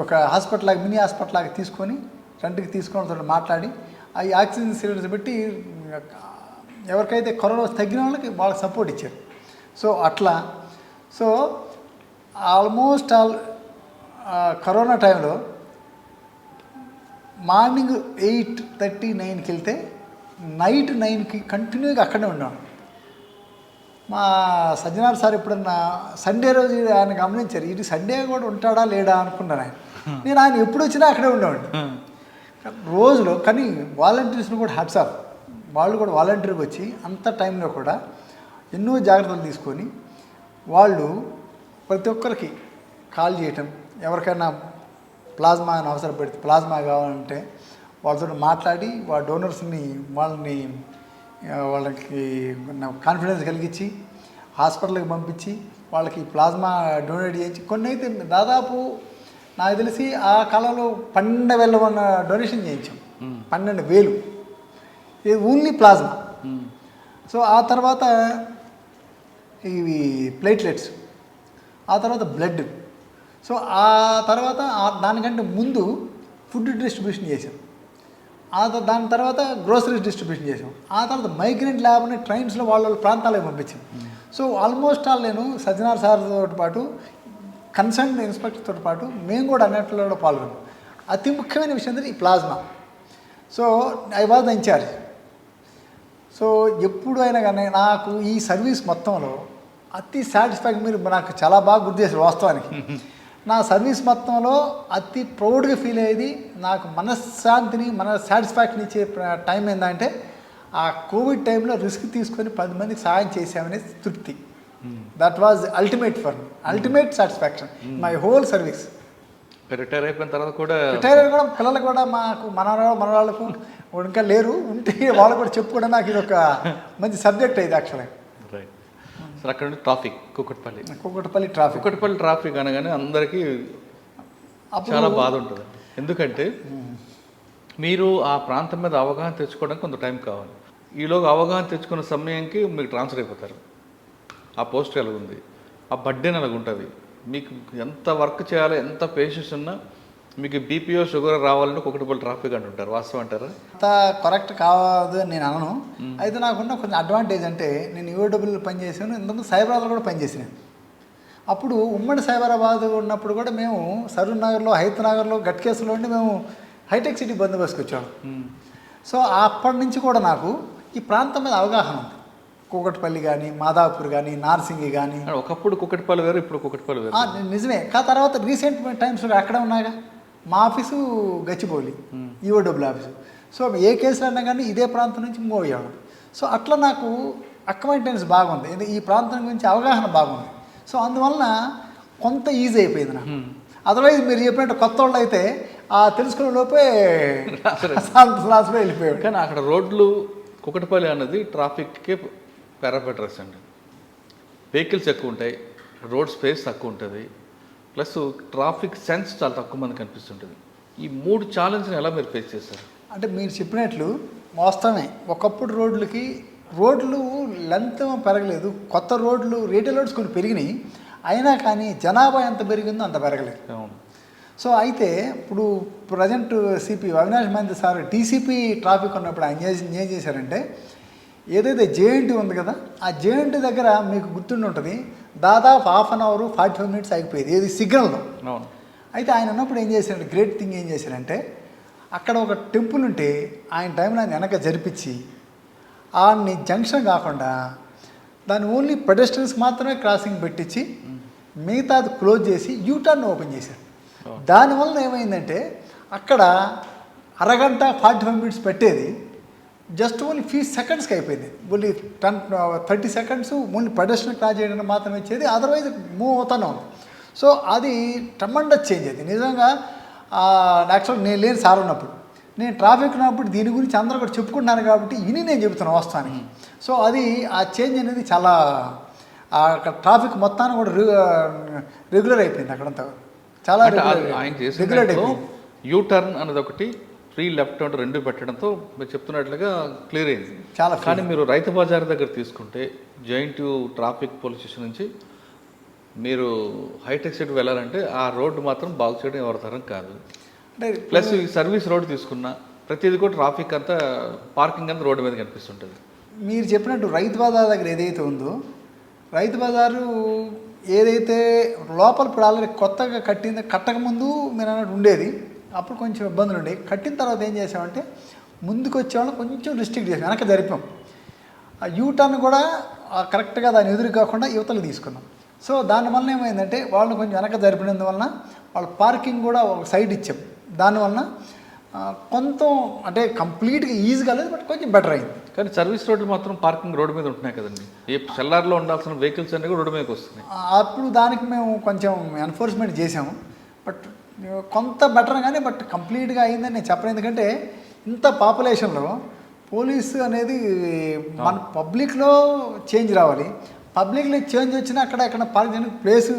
B: ఒక హాస్పిటల్ లాగా, మినీ హాస్పిటల్ లాగా తీసుకొని రెంట్కి తీసుకొని మాట్లాడి ఆ ఆక్సిజన్ సిలిండర్స్ పెట్టి ఎవరికైతే కరోనా తగ్గిన వాళ్ళకి సపోర్ట్ ఇచ్చారు. సో అట్లా ఆల్మోస్ట్ కరోనా టైంలో మార్నింగ్ 8:30-9కి వెళ్తే నైట్ 9కి కంటిన్యూగా అక్కడే ఉన్నాను. మా సజ్జనార్ సార్ ఎప్పుడన్నా సండే రోజు ఆయన గమనించారు, ఇది సండే కూడా ఉంటాడా లేడా అనుకున్నాను నేను ఆయన ఎప్పుడు వచ్చినా అక్కడే ఉండేవాడిని రోజులో. కానీ వాలంటీర్స్ని కూడా హ్యాట్స్ ఆఫ్, వాళ్ళు కూడా వాలంటీర్కి వచ్చి అంత టైంలో కూడా ఎన్నో జాగ్రత్తలు తీసుకొని వాళ్ళు ప్రతి ఒక్కరికి కాల్ చేయటం, ఎవరికైనా ప్లాస్మా అని అవసరం పెడితే ప్లాస్మా కావాలంటే వాళ్ళతో మాట్లాడి డోనర్స్ని వాళ్ళకి కాన్ఫిడెన్స్ కలిగించి హాస్పిటల్కి పంపించి వాళ్ళకి ప్లాస్మా డొనేట్ చేయించి, కొన్ని అయితే దాదాపు నాకు తెలిసి ఆ కాలంలో 12,000 డొనేషన్ చేయించాం. 12,000 ఇది ఓన్లీ ప్లాస్మా. సో ఆ తర్వాత ఇవి ప్లేట్లెట్స్, ఆ తర్వాత బ్లడ్. సో ఆ తర్వాత దానికంటే ముందు ఫుడ్ డిస్ట్రిబ్యూషన్ చేసాం, దాని తర్వాత గ్రోసరీస్ డిస్ట్రిబ్యూషన్ చేసాం, ఆ తర్వాత మైగ్రెంట్ ల్యాబ్ని ట్రైన్స్లో వాళ్ళ ప్రాంతాలకు పంపించాం. సో ఆల్మోస్ట్ నేను సజ్జనార్ సార్తో పాటు కన్సర్న్ ఇన్స్పెక్టర్తో పాటు మేము కూడా అన్నింటిలో పాల్గొన్నాం. అతి ముఖ్యమైన విషయం ఏంటంటే ఈ plasma. So I was the incharge. సో ఎప్పుడు అయినా కానీ నాకు ఈ సర్వీస్ మొత్తంలో అతి సాటిస్ఫాక్షన్, మీరు నాకు చాలా బాగా గుర్తు చేశారు వాస్తవానికి. నా సర్వీస్ మొత్తంలో అతి ప్రౌడ్గా ఫీల్ అయ్యేది, నాకు మనశ్శాంతిని సాటిస్ఫాక్షన్ ఇచ్చే టైం ఏంటంటే ఆ కోవిడ్ టైంలో రిస్క్ తీసుకొని 10 మందికి సహాయం చేసామనే తృప్తి. That was ultimate satisfaction my whole service.
A: Retire అయిపోయిన తర్వాత కూడా
B: పిల్లలు కూడా మాకు మనవాళ్ళకు ఇంకా లేరు, ఉంటే వాళ్ళు కూడా చెప్పుకోవడం నాకు ఇది ఒక మంచి సబ్జెక్ట్ అయింది యాక్చువల్గా.
A: రైట్ సార్, అక్కడ ట్రాఫిక్ కుక్కట్పల్లి ట్రాఫిక్ అనగానే అందరికీ చాలా బాధ ఉంటుంది. ఎందుకంటే మీరు ఆ ప్రాంతం మీద అవగాహన తెచ్చుకోవడానికి కొంత టైం కావాలి. ఈలోగా అవగాహన తెచ్చుకున్న సమయానికి మీరు ట్రాన్స్ఫర్ అయిపోతారు. ఆ పోస్టర్ ఎలా ఉంది, ఆ బర్త్డే అలాగ ఉంటుంది. మీకు ఎంత వర్క్ చేయాలో, ఎంత పేషెన్స్ ఉన్నా మీకు బీపీఓ షుగర్ రావాలంటే కుకట్పల్లి ట్రాఫిక్ అంటుంటారు. వాస్తవం అంటారా?
B: అంత కరెక్ట్ కాదు అని నేను అనను. అయితే నాకున్న కొంచెం అడ్వాంటేజ్ అంటే నేను యూడబ్ల్యూలో పనిచేసాను, ఇంతకుముందు సైబరాబాద్లో కూడా పనిచేసాను. అప్పుడు ఉమ్మడి సైబరాబాద్ ఉన్నప్పుడు కూడా మేము సరూర్ నగర్లో, హైత్ నగర్లో, గట్కేసులో ఉండి మేము హైటెక్ సిటీ బందోబస్తుకి వచ్చాము. సో అప్పటి నుంచి కూడా నాకు ఈ ప్రాంతం మీద అవగాహన ఉంది. కూకట్పల్లి కానీ, మాదాపూర్ కానీ, నార్సింగి కానీ.
A: ఒకప్పుడు కుకట్పల్లి వేరు, ఇప్పుడు కుకట్పల్లి వేరు.
B: నిజమే. తర్వాత రీసెంట్ టైమ్స్లో అక్కడే ఉన్నాగా. మా office Gachibowli, EOW office. So ఏ కేసులు అన్నా కానీ ఇదే ప్రాంతం నుంచి మూవ్ అయ్యాము. సో అట్లా నాకు అక్వైంటెన్స్ బాగుంది, ఈ ప్రాంతం గురించి అవగాహన బాగుంది. సో అందువలన కొంత ఈజీ అయిపోయింది నాకు. అదర్వైజ్ మీరు చెప్పినట్టు కొత్త వాళ్ళు అయితే తెలుసుకునే లోపే లాస్లో వెళ్ళిపోయాడు.
A: కానీ అక్కడ రోడ్లు కుకట్పల్లి అన్నది ట్రాఫిక్కే పారామీటర్స్ అండి. వెహికల్స్ ఎక్కువ ఉంటాయి, రోడ్ స్పేస్ తక్కువ ఉంటుంది, ప్లస్ ట్రాఫిక్ సెన్స్ చాలా తక్కువ మంది కనిపిస్తుంటుంది. ఈ 3 ఛాలెంజ్ని ఎలా మీరు ఫేస్ చేశారు?
B: అంటే మీరు చెప్పినట్లు వాస్తవమే. ఒకప్పుడు రోడ్లు లెంత్ పెరగలేదు, కొత్త రోడ్లు రేడియల్ రోడ్స్ కొన్ని పెరిగినాయి, అయినా కానీ జనాభా ఎంత పెరిగిందో అంత పెరగలేదు. సో అయితే ఇప్పుడు ప్రజెంట్ సిపి అవినాష్ మంది సార్ టీసీపీ ట్రాఫిక్ ఉన్నప్పుడు ఆయన ఏం చేశారంటే, ఏదైతే జేఎన్టీ ఉంది కదా, ఆ జేఎన్టీ దగ్గర మీకు గుర్తుండి ఉంటుంది, దాదాపు 1/2 అవర్ 45 మినిట్స్ ఆగిపోయేది, ఏది సిగ్నల్లో. అయితే ఆయన ఉన్నప్పుడు ఏం చేశారంటే, గ్రేట్ థింగ్ ఏం చేశారంటే, అక్కడ ఒక టెంపుల్ ఉంటే ఆయన టైంలో ఆయన వెనక జరిపించి ఆయన్ని జంక్షన్ కాకుండా దాన్ని ఓన్లీ పెడెస్ట్రియన్స్ మాత్రమే క్రాసింగ్ పెట్టించి మిగతాది క్లోజ్ చేసి యూటర్న్ ఓపెన్ చేశారు. దానివల్ల ఏమైందంటే అక్కడ అరగంట 45 మినిట్స్ పెట్టేది జస్ట్ ఓన్లీ ఫ్యూ సెకండ్స్కి అయిపోయింది. Only 30 seconds only pedestrian cross చేయడానికి మాత్రమే ఇచ్చేది, అదర్వైజ్ మూవ్ అవుతానే ఉంది. సో అది ట్రమండస్ చేంజ్. అది నిజంగా యాక్చువల్గా నేను లేని సార్ ఉన్నప్పుడు, నేను ట్రాఫిక్ ఉన్నప్పుడు దీని గురించి అందరూ కూడా చెప్పుకుంటున్నాను కాబట్టి ఇని నేను చెబుతున్నాను వాస్తవానికి. సో అది ఆ చేంజ్ అనేది చాలా అక్కడ ట్రాఫిక్ మొత్తాన్ని కూడా రెగ్యులర్ అయిపోయింది. అక్కడంతా చాలా
A: రెగ్యులర్ అయిపోయింది. యూటర్న్ అనేది ఒకటి, ఫ్రీ లెఫ్ట్ అంటే 2 పెట్టడంతో మీరు చెప్తున్నట్లుగా క్లియర్ అయింది
B: చాలా.
A: కానీ మీరు రైతు బజార్ దగ్గర తీసుకుంటే జైంట్ ట్రాఫిక్ పోలీస్ స్టేషన్ నుంచి మీరు హైటెక్ సిటీ వెళ్ళాలంటే ఆ రోడ్డు మాత్రం బాగు చేయడం ఎవరి తరం కాదు. ప్లస్ ఈ సర్వీస్ రోడ్ తీసుకున్నా ప్రతిదీ కూడా ట్రాఫిక్ అంతా, పార్కింగ్ అంతా రోడ్డు మీద కనిపిస్తుంటుంది.
B: మీరు చెప్పినట్టు రైతు బజార్ దగ్గర ఏదైతే ఉందో, రైతు బజారు ఏదైతే లోపల ఇప్పుడు ఆల్రెడీ కొత్తగా కట్టకముందు మీరు అన్నట్టు ఉండేది, అప్పుడు కొంచెం ఇబ్బందులు ఉండేవి. కట్టిన తర్వాత ఏం చేసామంటే ముందుకు వచ్చేవాళ్ళం కొంచెం రిస్ట్రిక్ట్ చేసాం, వెనక జరిపాం. ఆ యూటర్న్ కూడా కరెక్ట్గా దాని ఎదురు కాకుండా యువతలు తీసుకున్నాం. సో దానివల్ల ఏమైందంటే వాళ్ళని కొంచెం వెనక జరిపినందువలన వాళ్ళ పార్కింగ్ కూడా ఒక సైడ్ ఇచ్చాం. దానివల్ల కొంత అంటే కంప్లీట్గా ఈజీగా లేదు, బట్ కొంచెం బెటర్ అయింది.
A: కానీ సర్వీస్ రోడ్లు మాత్రం పార్కింగ్ రోడ్డు మీద ఉంటున్నాయి కదండి. ఏ సెల్లార్లో ఉండాల్సిన వెహికల్స్ అన్నీ కూడా రోడ్డు మీదకి వస్తున్నాయి.
B: అప్పుడు దానికి మేము కొంచెం ఎన్ఫోర్స్మెంట్ చేసాము, బట్ కొంత బెటర్ కానీ బట్ కంప్లీట్గా అయిందని నేను చెప్పను. ఎందుకంటే ఇంత పాపులేషన్లో పోలీసు అనేది మన పబ్లిక్లో చేంజ్ రావాలి, పబ్లిక్లో చేంజ్ వచ్చినా అక్కడ పార్క్ చేయడానికి ప్లేసు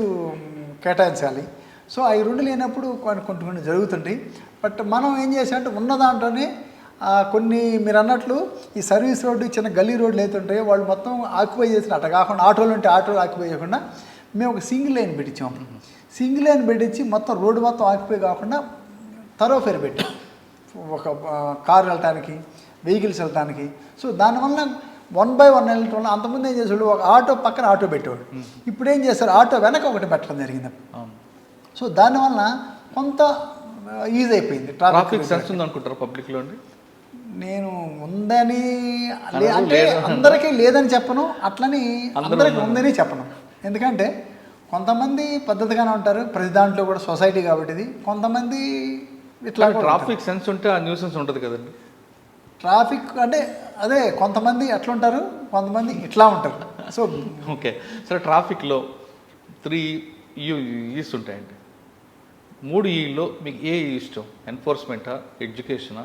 B: కేటాయించాలి. సో అవి 2 లేనప్పుడు కొన్ని జరుగుతుంటాయి. బట్ మనం ఏం చేసామంటే ఉన్న దాంట్లోనే కొన్ని మీరు అన్నట్లు ఈ సర్వీస్ రోడ్డు, చిన్న గల్లీ రోడ్లు అయితే ఉంటాయో వాళ్ళు మొత్తం ఆక్యుపై చేసిన, అట్లా కాకుండా ఆటోలు ఉంటే ఆటోలు ఆక్యుపై చేయకుండా మేము ఒక సింగిల్ లైన్ పెట్టించాము. సింగిల్ లైన్ పెట్టించి మొత్తం రోడ్డు మొత్తం ఆక్యుపై కాకుండా థరోఫేర్ పెట్టాం, ఒక కారు వెళ్ళటానికి, వెహికల్స్ వెళ్ళటానికి. సో దానివల్ల 1 by 1 వెళ్ళటం వల్ల అంతకుముందు ఏం చేసేవాడు, ఒక ఆటో పక్కన ఆటో పెట్టేవాడు. ఇప్పుడు ఏం చేస్తారు, ఆటో వెనక ఒకటి పెట్టడం జరిగింది. సో దానివల్ల కొంత ఈజీ అయిపోయింది.
A: ట్రాఫిక్ సెన్స్ ఉంది అనుకుంటారు పబ్లిక్లో అండి?
B: నేను ఉందని అంటే అందరికీ లేదని చెప్పను, అట్లని అందరికీ ఉందని చెప్పను. ఎందుకంటే కొంతమంది పద్ధతిగానే ఉంటారు, ప్రతి దాంట్లో కూడా సొసైటీ కాబట్టి ఇది. కొంతమంది ఇట్లా
A: ట్రాఫిక్ సెన్స్ ఉంటే ఆ న్యూసెన్స్ ఉంటుంది కదండి.
B: ట్రాఫిక్ అంటే అదే కొంతమంది అట్లా ఉంటారు, కొంతమంది ఇట్లా ఉంటారు. సో
A: ఓకే, సరే ట్రాఫిక్లో 3 ఈస్ ఉంటాయండి. 3 ఈలో మీకు ఏ ఇష్టం? ఎన్ఫోర్స్మెంటా, ఎడ్యుకేషనా,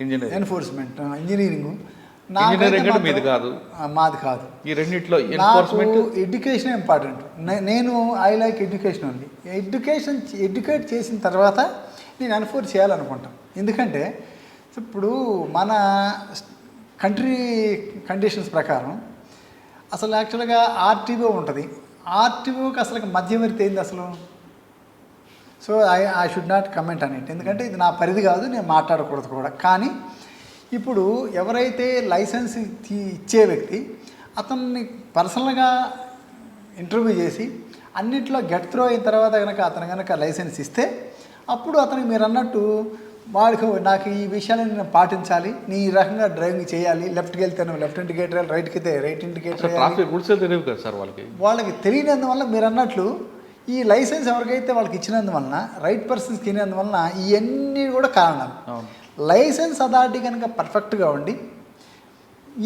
A: ఇంజనీరింగ్?
B: Enforcement, engineering.
A: ఇంజనీరింగ్ అంటే మీది కాదు,
B: మాది కాదు.
A: ఈ రెండిట్లో ఎన్ఫోర్స్మెంట్,
B: ఎడ్యుకేషన్ ఇంపార్టెంట్. నేను I like education only. Educate చేసిన తర్వాత నేను ఎన్ఫోర్స్ చేయాలనుకుంటాను. ఎందుకంటే ఇప్పుడు మన కంట్రీ కండిషన్స్ ప్రకారం అసలు యాక్చువల్గా ఆర్టీఓ ఉంటుంది. ఆర్టీఓకి అసలు మధ్యవర్తి ఏంది అసలు? So I should not comment అని, ఎందుకంటే ఇది నా పరిధి కాదు, నేను మాట్లాడకూడదు కూడా. కానీ ఇప్పుడు ఎవరైతే లైసెన్స్ ఇచ్చే వ్యక్తి అతన్ని పర్సనల్గా ఇంటర్వ్యూ చేసి అన్నింటిలో గెట్ త్రో అయిన తర్వాత అతను కనుక లైసెన్స్ ఇస్తే అప్పుడు అతనికి మీరు అన్నట్టు వాడికి నాకు ఈ విషయాలను నేను పాటించాలి, నీ ఈ రకంగా డ్రైవింగ్ చేయాలి, లెఫ్ట్కి వెళ్తాను లెఫ్ట్ ఇండికేటర్, రైట్కి అయితే రైట్ ఇండికేటర్.
A: ట్రాఫిక్ రూల్స్ తెలియదు కదా సార్ వాళ్ళకి
B: తెలియనందువల్ల మీరు అన్నట్లు ఈ లైసెన్స్ ఎవరికైతే వాళ్ళకి ఇచ్చినందువలన, రైట్ పర్సన్స్కి ఇచ్చినందువలన ఇవన్నీ కూడా కారణాలు. లైసెన్స్ అథారిటీ కనుక పర్ఫెక్ట్గా ఉండి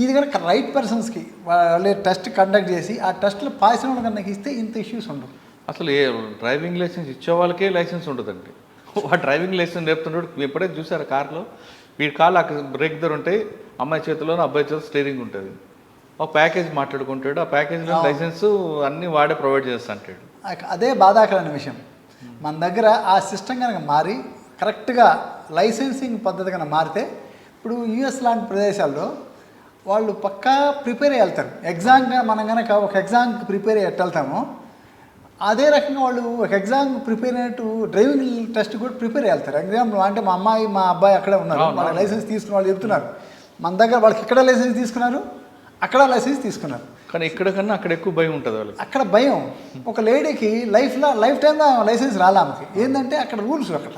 B: ఇది కనుక రైట్ పర్సన్స్కి వాళ్ళు టెస్ట్ కండక్ట్ చేసి ఆ టెస్ట్లో పాస్ అయిన కనుక ఇస్తే ఇంత ఇష్యూస్ ఉండవు.
A: అసలు డ్రైవింగ్ లైసెన్స్ ఇచ్చే వాళ్ళకే లైసెన్స్ ఉండదండి. వాడు డ్రైవింగ్ లైసెన్స్ నేర్పుతున్నాడు. ఎప్పుడైతే చూసారు కార్లో వీడి కాళ్ళు అక్కడ బ్రేక్ దగ్గర ఉంటాయి, అమ్మాయి చేతిలోనూ అబ్బాయి చేతిలో స్టీరింగ్ ఉంటుంది. ఒక ప్యాకేజ్ మాట్లాడుకుంటాడు, ఆ ప్యాకేజ్లో లైసెన్స్ అన్నీ వాడే ప్రొవైడ్ చేస్తా అంటాడు.
B: అదే బాధాకరమైన విషయం. మన దగ్గర ఆ సిస్టమ్ కనుక మారి కరెక్ట్గా లైసెన్సింగ్ పద్ధతి కనుక మారితే, ఇప్పుడు యూఎస్ లాంటి ప్రదేశాల్లో వాళ్ళు పక్కా ప్రిపేర్ అయ్యి వెళ్తారు. ఎగ్జామ్గా మనం కనుక ఒక ఎగ్జామ్కి ప్రిపేర్ అయ్యి వెళ్తామో అదే రకంగా వాళ్ళు ఒక ఎగ్జామ్ ప్రిపేర్ అయినట్టు డ్రైవింగ్ టెస్ట్ కూడా ప్రిపేర్ అయ్యి వెళ్తారు. ఎగ్జాంపుల్ అంటే మా అమ్మాయి మా అబ్బాయి అక్కడే ఉన్నారు, వాళ్ళ లైసెన్స్ తీసుకున్న వాళ్ళు చెప్తున్నారు మన దగ్గర వాళ్ళకి ఇక్కడ లైసెన్స్ తీసుకున్నారు, అక్కడ లైసెన్స్ తీసుకున్నారు.
A: కానీ ఇక్కడ కన్నా అక్కడ ఎక్కువ భయం ఉంటుంది వాళ్ళకి.
B: అక్కడ భయం. ఒక లేడీకి లైఫ్ టైంలో లైసెన్స్ రాలే ఆమెకి. ఏంటంటే అక్కడ రూల్స్ అక్కడ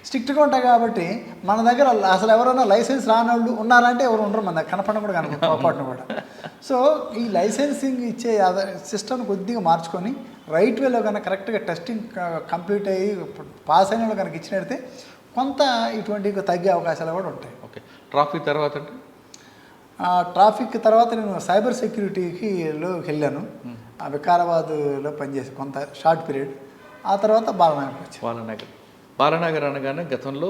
B: స్ట్రిక్ట్గా ఉంటాయి కాబట్టి మన దగ్గర అసలు ఎవరైనా లైసెన్స్ రాని వాళ్ళు ఉన్నారంటే ఎవరు ఉండరు మన దగ్గర, కనపడడం కూడా కనపడను కూడా. సో ఈ లైసెన్సింగ్ ఇచ్చే సిస్టమ్ కొద్దిగా మార్చుకొని రైట్ వేలో కనుక కరెక్ట్గా టెస్టింగ్ కంప్లీట్ అయ్యి పాస్ అయిన వాళ్ళు కనుక ఇచ్చినట్టే కొంత ఇటువంటి తగ్గే అవకాశాలు కూడా ఉంటాయి.
A: ఓకే. ట్రాఫిక్ తర్వాత అంటే
B: ట్రాఫిక్ తర్వాత నేను సైబర్ సెక్యూరిటీలో వెళ్ళాను. వికారాబాద్లో పనిచేసి కొంత షార్ట్ పీరియడ్. ఆ తర్వాత బాలనగర్కి వచ్చాను.
A: బాలనగర్ అనగానే గతంలో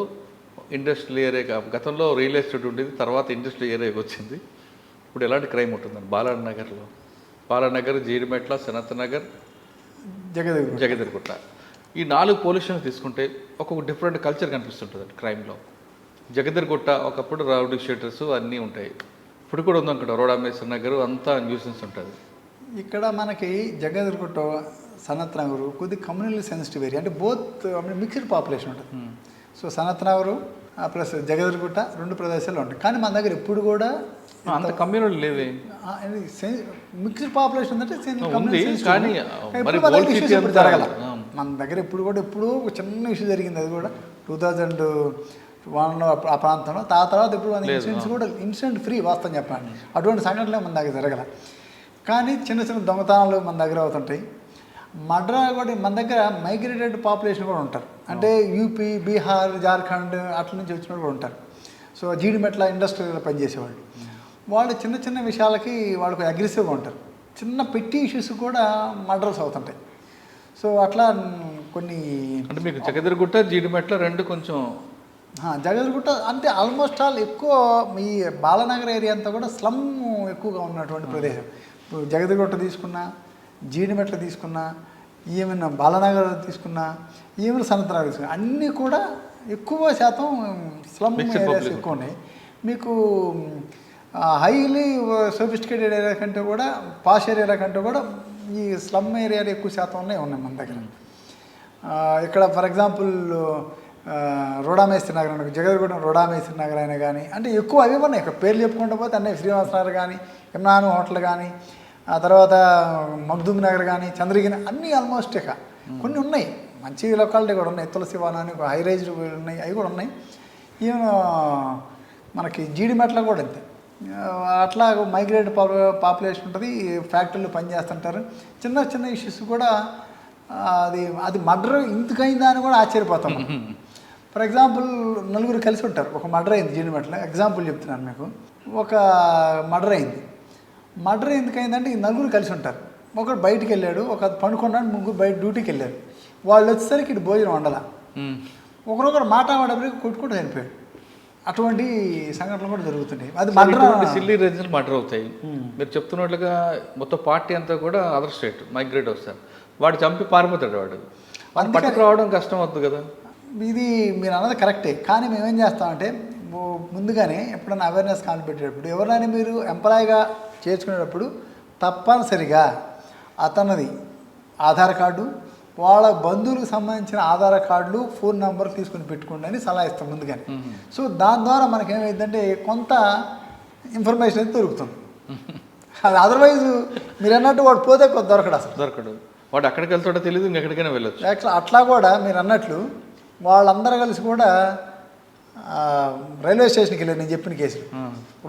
A: ఇండస్ట్రియల్ ఏరియా, గతంలో రియల్ ఎస్టేట్ ఉండేది, తర్వాత ఇండస్ట్రియల్ ఏరియాకి వచ్చింది. ఇప్పుడు ఎలాంటి క్రైమ్ ఉంటుందండి బాలనగర్లో? బాలనగర్, జీడిమెట్ల, సనత్ నగర్, జగదీర్గుట్ట, ఈ 4 పోలీస్ స్టేషన్ తీసుకుంటే ఒక్కొక్క డిఫరెంట్ కల్చర్ కనిపిస్తుంటుంది క్రైమ్లో. జగదీర్గుట్ట ఒకప్పుడు రౌడీ షీటర్స్ అన్నీ ఉంటాయి, ఇప్పుడు కూడా ఉంది అక్కడ రోడామేశ్వర్ నగర్ అంతా న్యూసెన్స్ ఉంటుంది.
B: ఇక్కడ మనకి జగదీర్గుట్ట, సనత్ నగర్ కొద్ది కమ్యూనల్ సెన్సిటివ్ ఏరియా, అంటే బోత్ మిక్స్డ్ పాపులేషన్ ఉంటుంది. సో సనత్ నగర్ ప్లస్ జగదీర్గుట్ట 2 ప్రదేశాలు ఉంటాయి. కానీ మన దగ్గర ఎప్పుడు కూడా
A: అంత కమ్యూనల్ లేవే,
B: మిక్స్డ్ పాపులేషన్ ఉందంటే
A: జరగాల.
B: మన దగ్గర ఎప్పుడు చిన్న ఇష్యూ జరిగింది, అది కూడా 2001లో ఆ ప్రాంతంలో. ఆ తర్వాత ఇప్పుడు ఇన్సిడెంట్స్ కూడా ఇన్సిడెంట్ ఫ్రీ వాస్తవం చెప్పండి, అటువంటి సంఘటనలు మన దగ్గర జరగల. కానీ చిన్న చిన్న దొంగతనాలు మన దగ్గర అవుతుంటాయి. మర్డర్ కూడా మన దగ్గర మైగ్రేటెడ్ పాపులేషన్ కూడా ఉంటారు, అంటే యూపీ, బీహార్, జార్ఖండ్ అట్ల నుంచి వచ్చిన కూడా ఉంటారు. సో జీడిమెట్ల ఇండస్ట్రీలో పనిచేసేవాళ్ళు, వాళ్ళు చిన్న చిన్న విషయాలకి వాళ్ళకు అగ్రెసివ్గా ఉంటారు. చిన్న పెట్టి ఇష్యూస్ కూడా మర్డర్స్ అవుతుంటాయి. సో అట్లా కొన్ని,
A: అంటే మీకు జగదీర్గుట్ట, జీడిమెట్ల 2 కొంచెం
B: జగదీర్గుట్ట అంటే ఆల్మోస్ట్ ఆల్ ఎక్కువ ఈ బాలనగర్ ఏరియా అంతా కూడా స్లమ్ ఎక్కువగా ఉన్నటువంటి ప్రదేశం. ఇప్పుడు జగదీర్గుట్ట తీసుకున్నా, జీడిమెట్ల తీసుకున్నా, ఏమైనా బాలనగర్ తీసుకున్నా, ఏమైనా సనత్ నగర్ తీసుకున్నా, అన్నీ కూడా ఎక్కువ శాతం స్లమ్ ఏరియాస్ ఎక్కువ ఉన్నాయి. మీకు హైలీ సోఫిస్టికేటెడ్ ఏరియా కంటే కూడా, పాష్ ఏరియా కంటే కూడా ఈ స్లమ్ ఏరియాలు ఎక్కువ శాతం ఉన్నాయి మన దగ్గర. ఇక్కడ ఫర్ ఎగ్జాంపుల్ రోడామేశ్వరి నగర్, జగదీర్గుట్ట రోడామేశ్వరి నగర్ అయినా కానీ, అంటే ఎక్కువ అవి ఉన్నాయి. ఇక్కడ పేర్లు చెప్పుకుంటూ పోతే అన్నీ శ్రీనివాస నగర్ కానీ, ఇమ్రాన్ హోటల్ కానీ, ఆ తర్వాత మగ్దూమ్ నగర్ కానీ, చంద్రగిరి, అన్నీ ఆల్మోస్ట్ ఇక కొన్ని ఉన్నాయి. మంచి లొకాలిటీ కూడా ఉన్నాయి, తులసి వనం అని హై రైజ్ ఉన్నాయి, అవి కూడా ఉన్నాయి. ఈవెన్ మనకి జీడిమెట్ల కూడా అంతే. అట్లా మైగ్రేట్ పాపులేషన్ ఉంటుంది, ఫ్యాక్టరీలు పనిచేస్తుంటారు. చిన్న చిన్న ఇష్యూస్ కూడా అది మర్డర్ ఇందుకైందా అని కూడా ఆశ్చర్యపోతాం. ఫర్ ఎగ్జాంపుల్ 4 కలిసి ఉంటారు, ఒక మర్డర్ అయింది జీడిమెట్ల. ఎగ్జాంపుల్ చెప్తున్నాను మీకు. ఒక మర్డర్ అయింది. మర్డర్ ఎందుకైందంటే ఈ 4 కలిసి ఉంటారు. ఒకడు బయటికి వెళ్ళాడు, ఒక పండుకున్నాడు, 3 బయట డ్యూటీకి వెళ్ళారు. వాళ్ళు వచ్చేసరికి ఇటు భోజనం వండాల, ఒకరొకరు మాట్లాడేప్పటికి కొట్టుకుంటూ చనిపోయాడు. అటువంటి సంఘటనలు కూడా జరుగుతున్నాయి. అది మర్డర్,
A: సిల్లీ రీజన్స్ మర్డర్ అవుతాయి. మీరు చెప్తున్నట్లుగా మొత్తం పార్టీ అంతా కూడా అదర్ స్టేట్ మైగ్రేట్ వస్తారు, వాడు చంపి పారిపోతాడు, వాడు పట్టుకు రావడం కష్టం అవుతుంది కదా.
B: ఇది మీరు అన్నది కరెక్టే. కానీ మేమేం చేస్తామంటే ముందుగానే ఎప్పుడైనా అవేర్నెస్ కాల్ పెట్టేటప్పుడు, ఎవరైనా మీరు ఎంప్లాయీగా చేర్చుకునేటప్పుడు తప్పనిసరిగా అతనిది ఆధార్ కార్డు, వాళ్ళ బంధువులకు సంబంధించిన ఆధార్ కార్డులు, ఫోన్ నెంబర్ తీసుకుని పెట్టుకోండి అని సలహా ఇస్తాం ముందుగానే. సో దాని ద్వారా మనకేమైందంటే కొంత ఇన్ఫర్మేషన్ అయితే దొరుకుతుంది. అది అదర్వైజ్ మీరు అన్నట్టు వాడు పోతే కొద్ది
A: దొరకడు. వాడు అక్కడికి వెళ్తాడో తెలియదు, ఇంకెక్కడికైనా వెళ్ళొచ్చు.
B: యాక్చువల్ అట్లా కూడా మీరు అన్నట్లు వాళ్ళందరూ కలిసి కూడా రైల్వే స్టేషన్కి వెళ్ళారు. నేను చెప్పిన కేసులు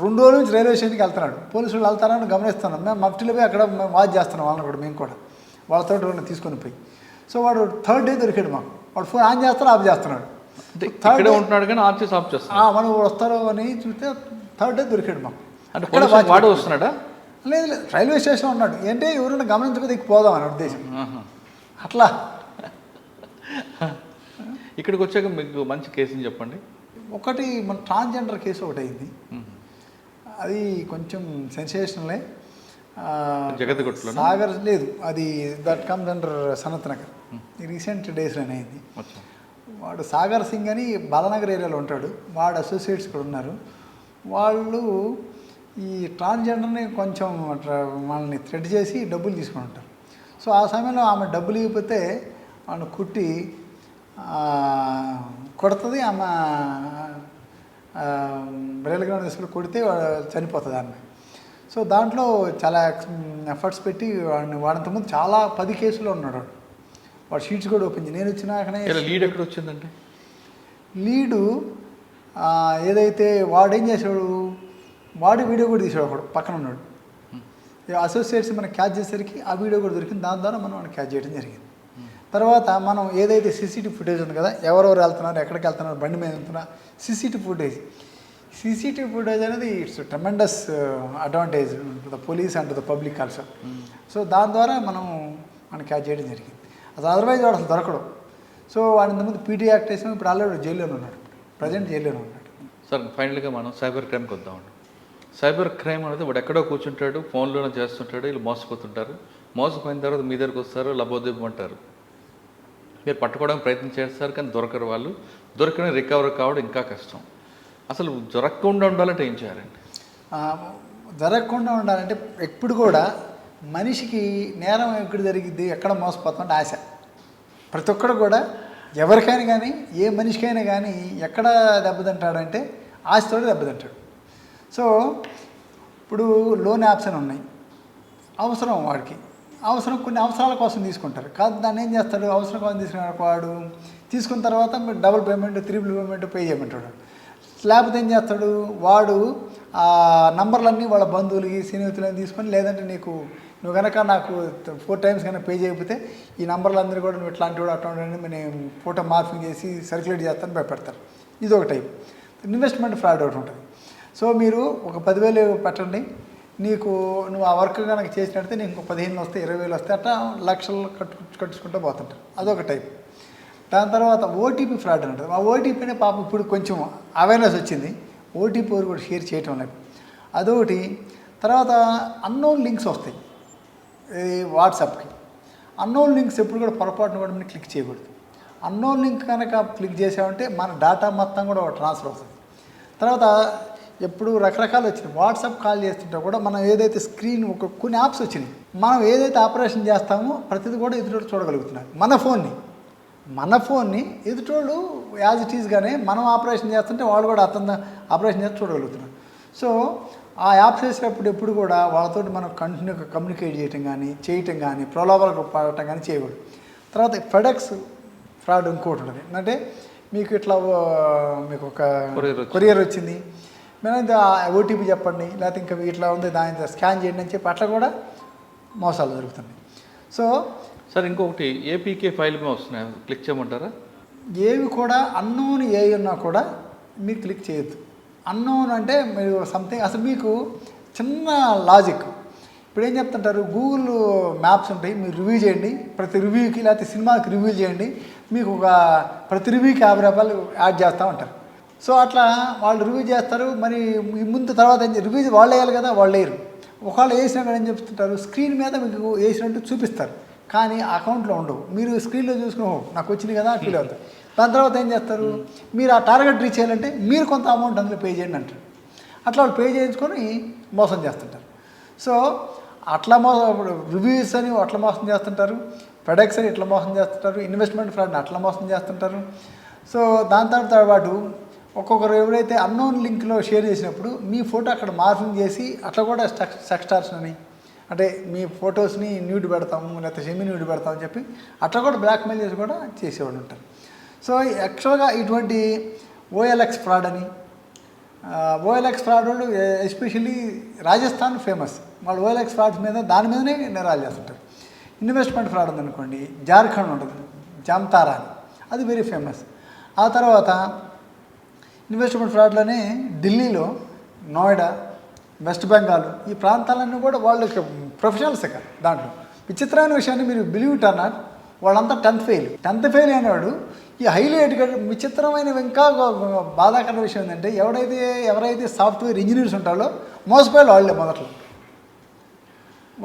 B: 2 రోజుల నుంచి రైల్వే స్టేషన్కి వెళ్తున్నాడు. పోలీసులు వెళ్తారని గమనిస్తున్నాం. మేము మఫ్టీలో పోయి అక్కడ మేము వాచ్ చేస్తున్నాం వాళ్ళని కూడా, మేము కూడా వాళ్ళతో తీసుకొని పోయి. సో వాడు 3rd డే దొరికాడు మాకు. వాడు ఫోన్ ఆన్ చేస్తాడు, ఆఫ్ చేస్తున్నాడు.
A: ఇక్కడే ఉంటున్నాడు కానీ ఆఫ్ చేస్తాడు.
B: మనం వస్తారో అని చూస్తే 3rd డే దొరికాడు మాకు.
A: అంటే వాడు వస్తున్నాడా?
B: లేదు, రైల్వే స్టేషన్లో ఉన్నాడు. ఏంటంటే ఎవరైనా గమనించకపోతే పోదాం అని ఉద్దేశం. అట్లా
A: ఇక్కడికి వచ్చాక మీకు మంచి కేసుని చెప్పండి.
B: ఒకటి మన ట్రాన్స్జెండర్ కేసు ఒకటి అయింది. అది కొంచెం సెన్సేషనలే.
A: జగత్గుట్లో
B: సాగర్ లేదు, అది that comes under Sanath Nagar. Recent డేస్లోనే అయింది. వాడు సాగర్ సింగ్ అని బాలనగర్ ఏరియాలో ఉంటాడు. వాడు అసోసియేట్స్ కూడా ఉన్నారు. వాళ్ళు ఈ ట్రాన్స్జెండర్ని కొంచెం వాళ్ళని థ్రెడ్ చేసి డబ్బులు తీసుకుని ఉంటారు. సో ఆ సమయంలో ఆమె డబ్బులు ఇవ్వకపోతే వాళ్ళని కుట్టి కొడుతుంది. ఆమె రైలు గ్రౌండ్ తీసుకుని కొడితే చనిపోతుంది ఆమె. సో దాంట్లో చాలా ఎఫర్ట్స్ పెట్టి వాడంతకుముందు చాలా 10 కేసులో ఉన్నాడు వాడు షీట్స్ కూడా ఓపెన్ చేసి. నేను వచ్చినాకనే
A: లీడ్ ఎక్కడ వచ్చిందంటే
B: లీడు ఏదైతే వాడేం చేసాడు, వాడి వీడియో కూడా తీసాడు. ఒకడు పక్కన ఉన్నాడు. అసోసియేట్స్ మనం క్యాచ్ చేసేసరికి ఆ వీడియో కూడా దొరికింది. దాని ద్వారా మనం క్యాచ్ చేయడం జరిగింది. తర్వాత మనం ఏదైతే సీసీటీవీ ఫుటేజ్ ఉంది కదా, ఎవరెవరు వెళ్తున్నారు, ఎక్కడికి వెళ్తున్నారు, బండి మీద వెళ్తున్నారు, సీసీటీవీ ఫుటేజ్ అనేది it's tremendous advantage to the police and to the public also. So దాని ద్వారా మనం క్యాచ్ చేయడం జరిగింది. అసలు అదర్వైజ్ వాడు అసలు దొరకడు. సో వాడి ఇంతకుముందు పీటీ యాక్ట్ వేసాం. ఇప్పుడు ఆల్రెడీ జైల్లోనే ఉన్నాడు, ప్రజెంట్ జైల్లోనే ఉన్నాడు.
A: సార్ ఫైనల్గా మనం సైబర్ క్రైమ్కి వద్దామండి. సైబర్ క్రైమ్ అనేది వాడు ఎక్కడో కూర్చుంటాడు, ఫోన్లోనే చేస్తుంటాడు, వీళ్ళు మోసపోతుంటారు. మోసపోయిన తర్వాత మీ దగ్గరకు వస్తారు, లబోదిబ్బంటారు. మీరు పట్టుకోవడానికి ప్రయత్నం చేస్తారు కానీ దొరకరు. వాళ్ళు దొరికిన రికవర్ కావడం ఇంకా కష్టం. అసలు జరగకుండా ఉండాలంటే ఏం చేయాలండి?
B: జరగకుండా ఉండాలంటే ఎప్పుడు కూడా మనిషికి నేరం ఎక్కడ జరిగిద్ది, ఎక్కడ మోసపోతామంటే ఆశ. ప్రతి ఒక్కడు కూడా ఎవరికైనా కానీ ఏ మనిషికైనా కానీ ఎక్కడ దెబ్బతింటాడంటే ఆశతోటి దెబ్బతింటాడు. సో ఇప్పుడు లోన్ యాప్స్ అని ఉన్నాయి. అవసరం వాడికి, అవసరం కొన్ని అవసరాల కోసం తీసుకుంటారు. కాదు దాన్ని ఏం చేస్తాడు, అవసరం కోసం తీసుకున్న వాడు తీసుకున్న తర్వాత మీరు double payment, triple payment pay చేయమంటాడు. లేకపోతే ఏం చేస్తాడు, వాడు ఆ నంబర్లన్నీ వాళ్ళ బంధువులకి, స్నేహితులని తీసుకొని, లేదంటే నువ్వు కనుక నాకు 4 times కనుక పే చేయకపోతే ఈ నంబర్లు కూడా నువ్వు ఇట్లాంటి వాడు అట్లాంటి నేను ఫోటో మార్ఫింగ్ చేసి సర్క్యులేట్ చేస్తాను భయపెడతారు. ఇది ఒక టైప్. ఇన్వెస్ట్మెంట్ ఫ్రాడ్ ఒకటి ఉంటుంది. సో మీరు ఒక 10,000 పెట్టండి, నువ్వు ఆ వర్క్ కనుక చేసినట్టే నీకు 15,000 వస్తాయి, 20,000 వస్తాయి, అట్లా లక్షలు కట్టుకుంటూ పోతుంటారు. అదొక టైప్. దాని తర్వాత ఓటీపీ ఫ్రాడ్ అని ఉంటుంది. ఆ ఓటీపీనే పాపం ఇప్పుడు కొంచెం అవేర్నెస్ వచ్చింది. ఓటీపీ కూడా షేర్ చేయటం లేదు, అదొకటి. తర్వాత అన్నోన్ లింక్స్ వస్తాయి వాట్సాప్కి. అన్నోన్ లింక్స్ ఎప్పుడు కూడా పొరపాటును కూడా మనం క్లిక్ చేయకూడదు. అన్నోన్ లింక్ కనుక క్లిక్ చేసామంటే మన డేటా మొత్తం కూడా ట్రాన్స్ఫర్ అవుతుంది. తర్వాత ఎప్పుడు రకరకాలు వచ్చినాయి. వాట్సాప్ కాల్ చేస్తుంటే కూడా మనం ఏదైతే స్క్రీన్ కొన్ని యాప్స్ వచ్చినాయి, మనం ఏదైతే ఆపరేషన్ చేస్తామో ప్రతిదీ కూడా ఎదుటోడు చూడగలుగుతున్నారు. మన ఫోన్ని ఎదుటోళ్ళు యాజ్ ఇట్ ఈస్గానే మనం ఆపరేషన్ చేస్తుంటే వాళ్ళు కూడా అతను ఆపరేషన్ చేసి చూడగలుగుతున్నారు. సో ఆ యాప్స్ చేసేటప్పుడు ఎప్పుడు కూడా వాళ్ళతో మనం కంటిన్యూగా కమ్యూనికేట్ చేయటం కానీ ప్రలోభాలకు పడటం కానీ చేయకూడదు. తర్వాత ఫెడెక్స్ ఫ్రాడ్ ఇంకోటి ఉంటుంది. అంటే మీకు ఒక కొరియర్ వచ్చింది, మేము ఓటీపీ చెప్పండి, లేకపోతే ఇంకా ఇట్లా ఉంది దాని స్కాన్ చేయండి అని చెప్పి అట్లా కూడా మోసాలు జరుగుతున్నాయి. సో
A: సార్ ఇంకొకటి ఏపీకే ఫైల్ వస్తున్నాయి, క్లిక్ చేయమంటారా?
B: ఏవి కూడా అన్నోన్ ఏ ఉన్నా కూడా మీరు క్లిక్ చేయొద్దు. అన్నోన్ అంటే మీరు సంథింగ్ అసలు మీకు చిన్న లాజిక్. ఇప్పుడు ఏం చెప్తుంటారు, గూగుల్ మ్యాప్స్ ఉంటాయి, మీరు రివ్యూ చేయండి, ప్రతి రివ్యూకి లేకపోతే సినిమాకి రివ్యూ చేయండి, మీకు ప్రతి రివ్యూకి 50 రూపాయలు యాడ్ చేస్తూ ఉంటారు. సో అట్లా వాళ్ళు రివ్యూ చేస్తారు. మరి ముందు తర్వాత రివ్యూ వాళ్ళు వేయాలి కదా, వాళ్ళు వేయరు. ఒకవేళ వేసినా ఏం చెప్తుంటారు, స్క్రీన్ మీద మీకు వేసినట్టు చూపిస్తారు కానీ అకౌంట్లో ఉండవు. మీరు స్క్రీన్లో చూసుకుని నాకు వచ్చింది కదా ఫీల్ అవుతారు. దాని తర్వాత ఏం చేస్తారు, మీరు ఆ టార్గెట్ రీచ్ చేయాలంటే మీరు కొంత అమౌంట్ అందులో పే చేయండి అంటారు. అట్లా వాళ్ళు పే చేయించుకొని మోసం చేస్తుంటారు. సో అట్లా రివ్యూస్ అని అట్లా మోసం చేస్తుంటారు, ప్రొడక్ట్స్ అని ఇట్లా మోసం చేస్తుంటారు, ఇన్వెస్ట్మెంట్ ఫ్రాడ్ని అట్లా మోసం చేస్తుంటారు. సో దాంతో పాటు ఒక్కొక్కరు ఎవరైతే అన్నోన్ లింక్లో షేర్ చేసినప్పుడు మీ ఫోటో అక్కడ మార్ఫింగ్ చేసి అట్లా కూడా సెక్స్టార్స్ అని, అంటే మీ ఫొటోస్ని న్యూడ్ పెడతాము లేకపోతే సెమీ న్యూడ్ పెడతామని చెప్పి అట్లా కూడా బ్లాక్మెయిల్ చేసి కూడా చేసేవాళ్ళు ఉంటారు. సో యాక్చువల్గా ఇటువంటి ఓఎల్ఎక్స్ ఫ్రాడ్ అని, ఓఎల్ఎక్స్ ఫ్రాడ్ వాళ్ళు ఎస్పెషల్లీ రాజస్థాన్ ఫేమస్, వాళ్ళు ఓఎల్ఎక్స్ ఫ్రాడ్స్ మీద దాని మీదనే నేరాలు చేస్తుంటారు. ఇన్వెస్ట్మెంట్ ఫ్రాడ్ ఉందనుకోండి, జార్ఖండ్ ఉంటుంది జామ్తారా అని, అది వెరీ ఫేమస్. ఆ తర్వాత ఇన్వెస్ట్మెంట్ ఫ్రాడ్లోనే ఢిల్లీలో, నోయిడా, వెస్ట్ బెంగాల్ ఈ ప్రాంతాలన్నీ కూడా వాళ్ళకి ప్రొఫెషనల్స్ ఇక్కడ. దాంట్లో విచిత్రమైన విషయాన్ని మీరు బిలీవ్ ఇట్ ఆర్ నాట్, వాళ్ళంతా 10th ఫెయిల్ అనేవాడు ఈ హైలీ ఎడ్యుకేటెడ్. విచిత్రమైన ఇంకా బాధాకరమైన విషయం ఏంటంటే ఎవరైతే సాఫ్ట్వేర్ ఇంజనీర్స్ ఉంటారో మోసపోయారు వాళ్ళే మొదట్లో.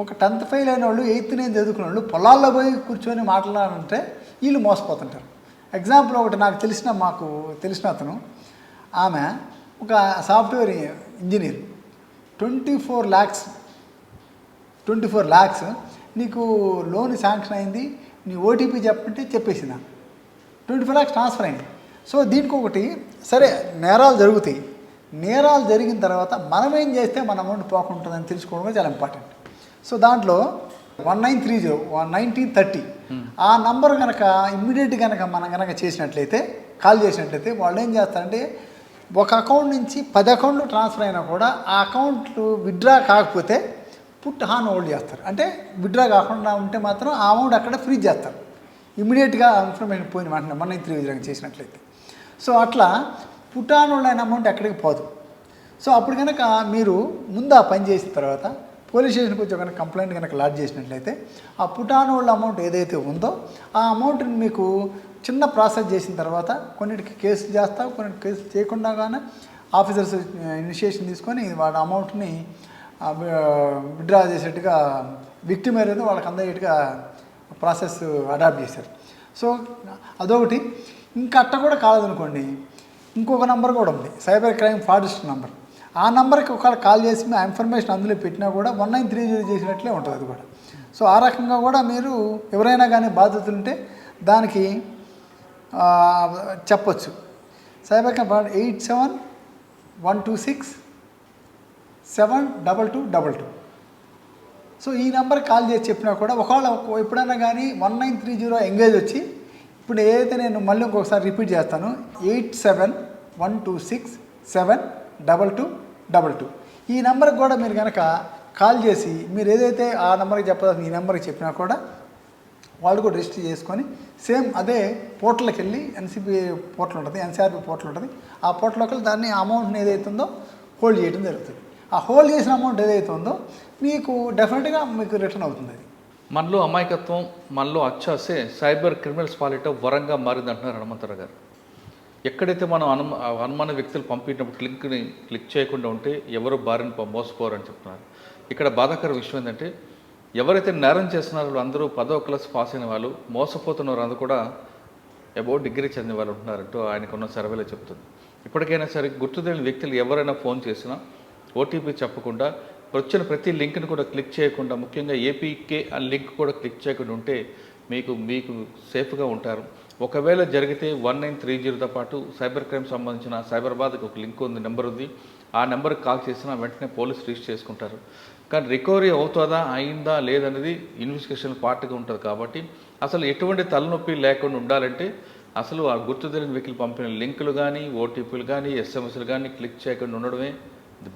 B: ఒక 10th ఫెయిల్ అయిన వాళ్ళు 8th 9th చదువుకున్న వాళ్ళు పొలాల్లో పోయి కూర్చొని మాట్లాడాలంటే వీళ్ళు మోసపోతుంటారు. ఎగ్జాంపుల్ ఒకటి మాకు తెలిసిన అతను, ఆమె ఒక సాఫ్ట్వేర్ ఇంజనీర్, 24 lakhs నీకు లోన్ శాంక్షన్ అయింది, నీ ఓటీపీ చెప్పంటే చెప్పేసింది, 24 lakhs ట్రాన్స్ఫర్ అయింది. సో దీనికి ఒకటి సరే నేరాలు జరుగుతాయి, నేరాలు జరిగిన తర్వాత మనం ఏం చేస్తే మన అమౌంట్ పోకుంటుందని తెలుసుకోవడం చాలా ఇంపార్టెంట్. సో దాంట్లో 1930 1930 ఆ నంబర్ కనుక ఇమ్మీడియట్గా కనుక మనం కనుక కాల్ చేసినట్లయితే వాళ్ళు ఏం చేస్తారంటే ఒక అకౌంట్ నుంచి 10 అకౌంట్లు ట్రాన్స్ఫర్ అయినా కూడా ఆ అకౌంట్లు విత్డ్రా కాకపోతే పుట్ ఆన్ హోల్డ్ చేస్తారు. అంటే విత్డ్రా కాకుండా ఉంటే మాత్రం ఆ అమౌంట్ అక్కడ ఫ్రీజ్ చేస్తారు ఇమ్మీడియట్గా, ఇన్ఫర్మేషన్ పోయిన వెంటనే 1930 చేసినట్లయితే. సో అట్లా పుట్ ఆన్ హోల్డ్ అయిన అమౌంట్ ఎక్కడికి పోదు. సో అప్పుడు కనుక మీరు ముందు ఆ పని చేసిన తర్వాత పోలీస్ స్టేషన్కి వచ్చి కనుక కంప్లైంట్ కనుక లాడ్జ్ చేసినట్లయితే ఆ పుట్ ఆన్ హోల్డ్ అమౌంట్ ఏదైతే ఉందో ఆ అమౌంట్ని మీకు చిన్న ప్రాసెస్ చేసిన తర్వాత కొన్నిటికి కేసులు చేస్తాం, కొన్నిటికి కేసులు చేయకుండా కానీ ఆఫీసర్స్ ఇనిషియేషన్ తీసుకొని వాళ్ళ అమౌంట్ని విత్డ్రా చేసేట్టుగా విక్టిమ్ ఏదైతే వాళ్ళకి అందయ్యేట్టుగా ప్రాసెస్ అడాప్ట్ చేశారు. సో అదొకటి. ఇంకా అట్ట కూడా కాదనుకోండి, ఇంకొక నెంబర్ కూడా ఉంది, సైబర్ క్రైమ్ ఫ్రాడిస్ట్ నెంబర్. ఆ నెంబర్కి ఒకవేళ కాల్ చేసి ఆ ఇన్ఫర్మేషన్ అందులో పెట్టినా కూడా 1930 చేసినట్లే ఉంటుంది అది కూడా. సో ఆ రకంగా కూడా మీరు ఎవరైనా కానీ బాధితులు ఉంటే దానికి చెప్పొచ్చు. Cyber crime 8712672222. సో ఈ నెంబర్కి కాల్ చేసి చెప్పినా కూడా ఒకవేళ ఎప్పుడైనా కానీ 1930 ఎంగేజ్ వచ్చి, ఇప్పుడు ఏదైతే నేను మళ్ళీ ఇంకొకసారి రిపీట్ చేస్తాను, 8712672222. ఈ నెంబర్కి కూడా మీరు కనుక కాల్ చేసి మీరు ఏదైతే ఆ నెంబర్కి చెప్పాల్సిన ఈ నెంబర్కి చెప్పినా కూడా వాళ్ళు కూడా రిజిస్టర్ చేసుకొని సేమ్ అదే పోర్టల్కి వెళ్ళి ఎన్సిబి పోర్టల్ ఉంటుంది, ఎన్సిఆర్బి పోర్టల్ ఉంటుంది, ఆ పోర్టల్లోకి వెళ్ళి దాన్ని అమౌంట్ని ఏదైతే ఉందో హోల్డ్ చేయడం జరుగుతుంది. ఆ హోల్డ్ చేసిన అమౌంట్ ఏదైతే ఉందో మీకు డెఫినెట్గా మీకు రిటర్న్ అవుతుంది. అది
A: మనలో అమాయకత్వం, మనలో అచ్చాసే సైబర్ క్రిమినల్స్ పాలిట వరంగా మారిందంటున్నారు హనుమంతరావు గారు. ఎక్కడైతే మనం అనుమాన వ్యక్తులు పంపినప్పుడు లింక్ని క్లిక్ చేయకుండా ఉంటే ఎవరు బారిన మోసపోరని చెప్తున్నారు. ఇక్కడ బాధాకర విషయం ఏంటంటే ఎవరైతే నేరం చేస్తున్నారో అందరూ 10వ క్లాస్ పాస్ అయిన వాళ్ళు, మోసపోతున్నారు అందరూ కూడా అబౌట్ డిగ్రీ చదివిన వాళ్ళు ఉంటున్నారంటూ ఆయనకున్న సర్వేలో చెప్తుంది. ఇప్పటికైనా సరే గుర్తుదేని వ్యక్తులు ఎవరైనా ఫోన్ చేసినా ఓటీపీ చెప్పకుండా వచ్చిన ప్రతి లింక్ని కూడా క్లిక్ చేయకుండా, ముఖ్యంగా ఏపీకే ఆ లింక్ కూడా క్లిక్ చేయకుండా ఉంటే మీకు సేఫ్గా ఉంటారు. ఒకవేళ జరిగితే 1930తో పాటు సైబర్ క్రైమ్ సంబంధించిన సైబరాబాద్కి ఒక లింక్ ఉంది, నెంబర్ ఉంది. ఆ నెంబర్కి కాల్ చేసినా వెంటనే పోలీసు రిజిస్టర్ చేసుకుంటారు. కానీ రికవరీ అవుతుందా అయిందా లేదనేది ఇన్వెస్టిగేషన్ పార్ట్గా ఉంటుంది. కాబట్టి అసలు ఎటువంటి తలనొప్పి లేకుండా ఉండాలంటే అసలు ఆ గుర్తు తెలియని వ్యక్తులు పంపిన లింకులు కానీ, ఓటీపీలు కానీ, ఎస్ఎంఎస్లు కానీ క్లిక్ చేయకుండా ఉండడమే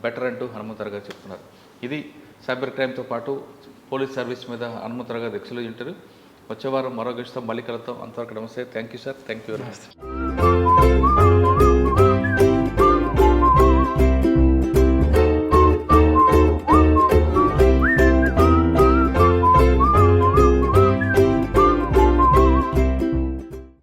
A: బెటర్ అంటూ హనుమంతరావు గారు చెప్తున్నారు. ఇది సైబర్ క్రైమ్తో పాటు పోలీస్ సర్వీస్ మీద హనుమంతరావు గారు ఎక్సలెంట్ ఇంటర్వ్యూ. వచ్చే వారం మరో గెస్ట్తో మళ్ళీ కలుద్దాం. అంతవరకు నమస్తే. Thank you sir. Thank you very much.